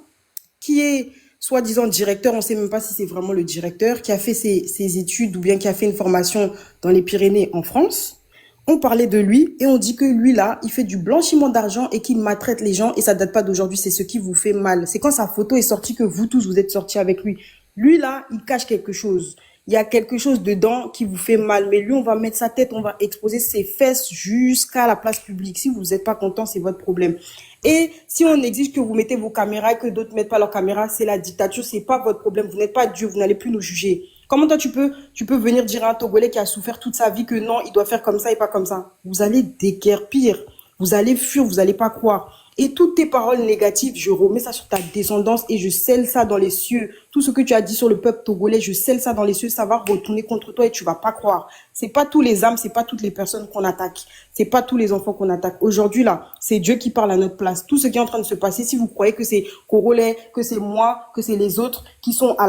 qui est soi-disant directeur, on ne sait même pas si c'est vraiment le directeur, qui a fait ses études ou bien qui a fait une formation dans les Pyrénées en France. On parlait de lui et on dit que lui là, il fait du blanchiment d'argent et qu'il maltraite les gens et ça date pas d'aujourd'hui, c'est ce qui vous fait mal. C'est quand sa photo est sortie que vous tous vous êtes sortis avec lui. Lui là, il cache quelque chose. Il y a quelque chose dedans qui vous fait mal. Mais lui, on va mettre sa tête, on va exposer ses fesses jusqu'à la place publique. Si vous n'êtes pas content, c'est votre problème. Et si on exige que vous mettez vos caméras et que d'autres mettent pas leurs caméras, c'est la dictature, c'est pas votre problème. Vous n'êtes pas Dieu, vous n'allez plus nous juger. Comment toi tu peux venir dire à un Togolais qui a souffert toute sa vie que non, il doit faire comme ça et pas comme ça? Vous allez déguerpir, vous allez fuir, vous allez pas croire. Et toutes tes paroles négatives, je remets ça sur ta descendance et je scelle ça dans les cieux. Tout ce que tu as dit sur le peuple togolais, je scelle ça dans les cieux, ça va retourner contre toi et tu vas pas croire. C'est pas tous les âmes, c'est pas toutes les personnes qu'on attaque. C'est pas tous les enfants qu'on attaque. Aujourd'hui, là, c'est Dieu qui parle à notre place. Tout ce qui est en train de se passer, si vous croyez que c'est Congolais, que c'est moi, que c'est les autres qui sont à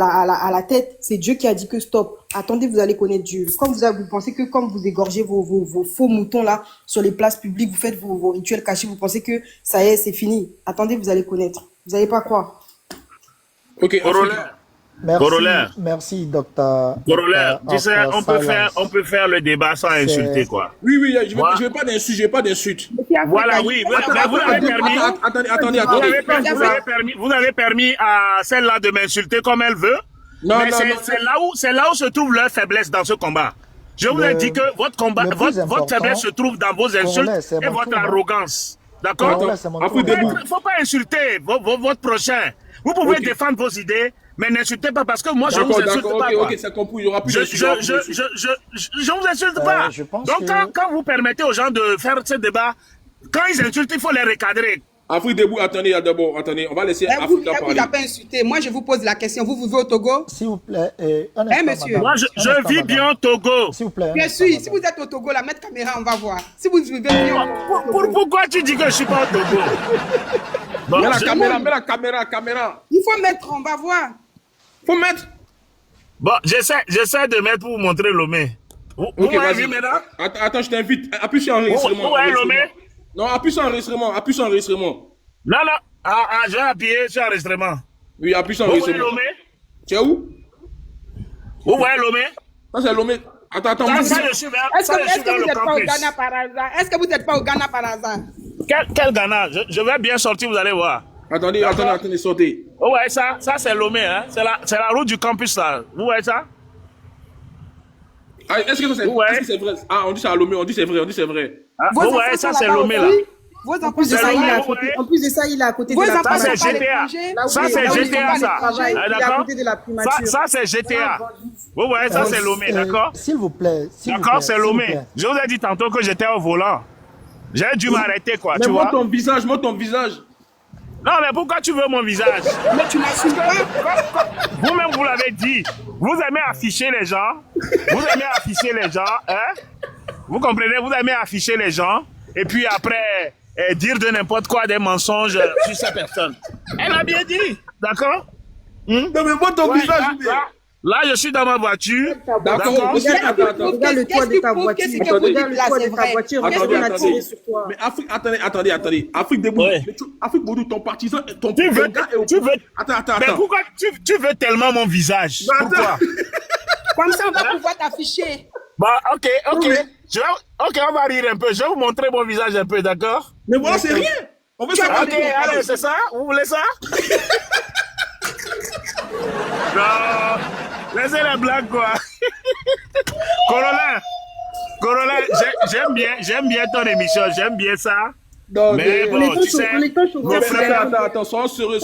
la tête, c'est Dieu qui a dit que stop. Attendez, vous allez connaître Dieu. Comme vous pensez que comme vous égorgez vos faux moutons là sur les places publiques, vous faites vos rituels cachés, vous pensez que ça y est, c'est fini. Attendez, vous allez connaître. Vous n'allez pas croire. Ok, Corollaire. Merci, Corollaire. merci, docteur. Corollaire, tu sais, on peut Silence. faire le débat sans insulter, quoi. Oui, je Moi- veux pas d'insultes, je veux pas d'insultes. Voilà, oui, mais vous avez permis. Attendez. Vous avez permis à celle-là de m'insulter comme elle veut. Non, mais non, c'est là où se trouve leur faiblesse dans ce combat. Je vous ai dit que votre combat, le plus votre important, faiblesse se trouve dans vos Corollaire, insultes c'est et mon votre tour, non? arrogance. D'accord? Corollaire, c'est mon tour. Faut pas insulter votre prochain. Vous pouvez défendre vos idées, mais n'insultez pas parce que moi je vous insulte pas. quoi. Ok, c'est compris, il y aura plus Je de vous insulte pas. je pense Donc que- quand vous permettez aux gens de faire ce débat, quand ils insultent, il faut les recadrer. Afrique debout, attendez, d'abord, attendez, on va laisser Elle vous Africa parler. a pas insulté. Moi, je vous pose la question. Vous vivez au Togo? S'il vous plaît, un Eh, instant, monsieur. madame. Moi, Un je instant, vis madame. bien au Togo. S'il vous plaît. un Bien instant, sûr. madame. Si vous êtes au Togo, la mettre caméra, on va voir. Si vous vivez bien au Togo. Pourquoi tu dis que je suis pas au Togo? Bon, Mets la je- caméra, caméra. Il faut mettre, on va voir. Faut mettre. Bon, j'essaie de mettre pour vous montrer Lomé. Vous Ok, voyez vas-y. maintenant? Attends, je t'invite. Appuie sur enregistrement. Vous voyez Lomé? Non, appuie sur enregistrement. Non, je vais appuyer sur enregistrement. Oui, appuie sur Vous voyez enregistrement. Lomé? Tu es où? Vous voyez Lomé? Ça, c'est Lomé. Attends. Ça, je suis vers Est-ce que le vous n'êtes pas au campus. Ghana par hasard? Est-ce que vous n'êtes pas au Ghana par hasard? Quel Ghana? Je vais bien sortir, vous allez voir. Attendez, sortez. Vous voyez ça? Ça, c'est Lomé, hein? C'est la route du campus, là. Vous voyez ça? Ah, est-ce que c'est vrai? Ah, on dit ça à Lomé, on dit c'est vrai. Ah, Vos vous enfants voyez, ça, sont c'est là-bas Lomé, là. aussi. Vos En enfants plus de sont ça, il est là-bas. à côté. En plus de ça, il est à côté Vos de la enfants Ça, sont c'est pas à GTA. l'étranger. Ça, c'est Là où ils sont GTA, pas à ça. l'étranger, Ah, il est à d'accord? côté de la primature. Ça, c'est GTA. Vous voyez, ça, c'est Lomé, d'accord? S'il vous plaît. D'accord, c'est Lomé. Je vous ai dit tantôt que j'étais au volant. J'ai dû m'arrêter, quoi, Mais tu montre vois? ton visage, montre ton visage. Non, mais pourquoi tu veux mon visage? Mais tu m'assumes pas. Vous-même, vous l'avez dit. Vous aimez afficher les gens. Vous aimez afficher les gens, hein? Vous comprenez? Vous aimez afficher les gens. Et puis après, dire de n'importe quoi, des mensonges sur ces personnes. Elle a bien dit. D'accord? Non, mais montre ton visage. Là, je suis dans ma voiture. D'accord. Regarde le toit de ta voiture. Regarde le toit de ta voiture. Regarde ce qu'on a tiré sur toi. Mais Afrique, attendez. Afrique debout. Afrique debout, ton partisan, ton Tu veux. Attends. Mais pourquoi tu veux tellement mon visage? Pourquoi? Comme ça, on va pouvoir t'afficher. Bah, ok. Ok, on va rire un peu. Je vais vous montrer mon visage un peu, d'accord? Mais voilà, c'est rien. On veut savoir. Ok, allez, c'est ça? Vous voulez ça? Non, laissez les blagues, quoi. Corollaire, j'aime bien ton émission, j'aime bien ça. Non, mais bon, tu sais, mon frère, attends, sois sérieux.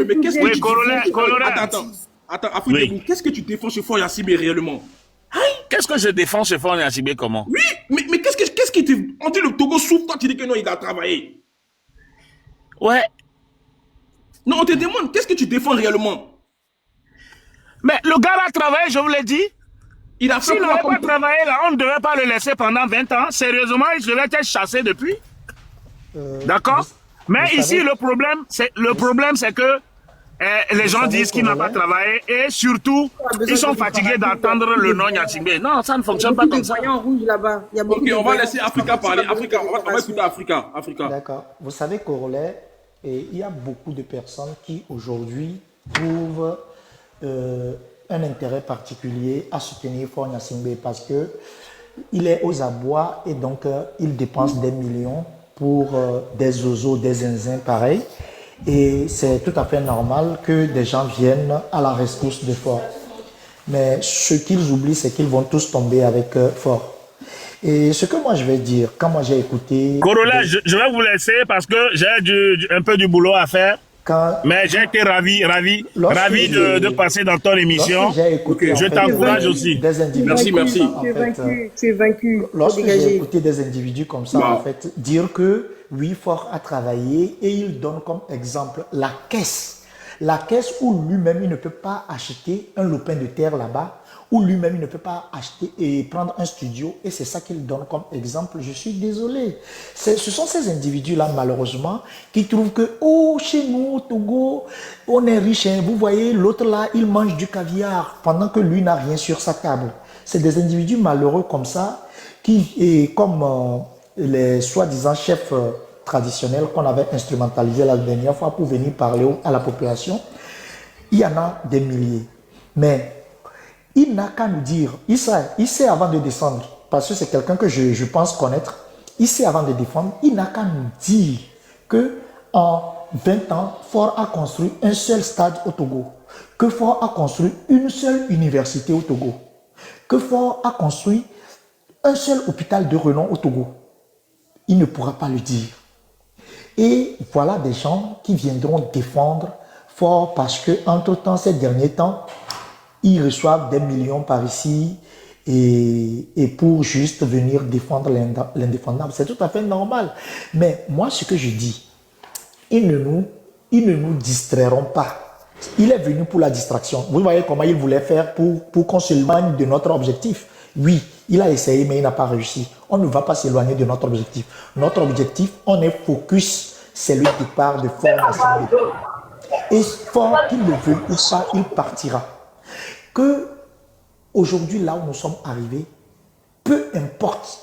Mais qu'est-ce que tu Corollaire. Attends, Afrique debout, qu'est-ce que tu défends chez Fort Yassibé réellement? Qu'est-ce que je défends chez Fort Yassibé, comment? Oui, mais qu'est-ce qui te... On dit le Togo souffre, toi tu dis que non, il a travaillé. Ouais. Non, on te demande, qu'est-ce que tu défends réellement? Mais le gars a travaillé, je vous l'ai dit. Il a fait S'il n'avait pas travaillé là, on ne devait pas le laisser pendant 20 ans. Sérieusement, il devait être chassé depuis. D'accord? Mais ici, le problème, c'est que les gens disent qu'il n'a pas travaillé et surtout, ils sont fatigués d'entendre le nom Yassibé. Non, ça ne fonctionne pas comme ça. Il y a beaucoup de voyants rouges là-bas. Ok, on va laisser Africa parler. Africa, on va écouter Africa. D'accord. Vous savez, Corollaire, il y a beaucoup de personnes qui aujourd'hui trouvent un intérêt particulier à soutenir Fort Gnassingbé parce que il est aux abois et donc il dépense des millions pour des zozos, des zinzins pareils. Et c'est tout à fait normal que des gens viennent à la rescousse de Fort. Mais ce qu'ils oublient, c'est qu'ils vont tous tomber avec Fort. Et ce que moi je vais dire, quand moi j'ai écouté... Corolla, je vais vous laisser parce que j'ai un peu du boulot à faire. Mais j'ai été ravi de passer dans ton émission. Je t'encourage aussi. Merci. Tu es vaincu. Lorsque j'ai écouté des individus comme ça, en fait, dire que oui, Fort a travaillé et il donne comme exemple la caisse. La caisse où lui-même il ne peut pas acheter un lopin de terre là-bas, où lui-même il ne peut pas acheter et prendre un studio, et c'est ça qu'il donne comme exemple. Je suis désolé. Ce sont ces individus-là, malheureusement, qui trouvent que, oh, chez nous, au Togo, on est riche, hein. Vous voyez, l'autre là, il mange du caviar, pendant que lui n'a rien sur sa table. C'est des individus malheureux comme ça, qui, et comme les soi-disant chefs traditionnels qu'on avait instrumentalisés la dernière fois pour venir parler à la population, il y en a des milliers. Mais il n'a qu'à nous dire, il sait avant de descendre, parce que c'est quelqu'un que je pense connaître, il sait avant de défendre, il n'a qu'à nous dire que en 20 ans, Fort a construit un seul stade au Togo, que Fort a construit une seule université au Togo, que Fort a construit un seul hôpital de renom au Togo. Il ne pourra pas le dire. Et voilà des gens qui viendront défendre Fort parce que, entre-temps, ces derniers temps, ils reçoivent des millions par ici et pour juste venir défendre l'indéfendable. C'est tout à fait normal. Mais moi, ce que je dis, ils ne nous distrairont pas. Il est venu pour la distraction. Vous voyez comment il voulait faire pour qu'on s'éloigne de notre objectif. Oui, il a essayé, mais il n'a pas réussi. On ne va pas s'éloigner de notre objectif. Notre objectif, on est focus, c'est le départ de Fort Nassingbe. Et Fort, qu'il le veuille ou pas, il partira. Que aujourd'hui, là où nous sommes arrivés, peu importe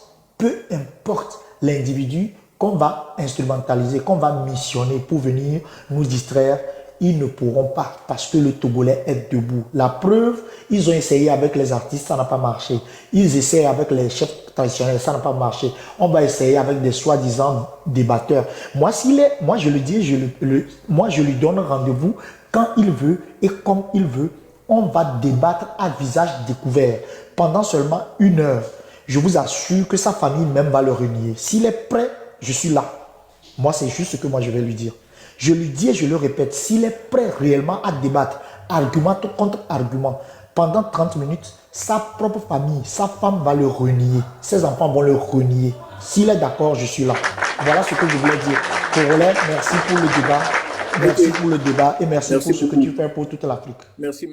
l'individu qu'on va instrumentaliser, qu'on va missionner pour venir nous distraire, ils ne pourront pas parce que le Togolais est debout. La preuve, ils ont essayé avec les artistes, ça n'a pas marché. Ils essayent avec les chefs traditionnels, ça n'a pas marché. On va essayer avec des soi-disant débatteurs. Moi, je le dis, moi je lui donne rendez-vous quand il veut et comme il veut. On va débattre à visage découvert pendant seulement 1 heure. Je vous assure que sa famille même va le renier. S'il est prêt, je suis là. Moi, c'est juste ce que moi je vais lui dire. Je lui dis et je le répète, s'il est prêt réellement à débattre, argument contre argument, pendant 30 minutes, sa propre famille, sa femme va le renier. Ses enfants vont le renier. S'il est d'accord, je suis là. Voilà ce que je voulais dire. Corolla, merci pour le débat. Merci pour le débat et merci pour ce que tu fais pour toute l'Afrique. Merci.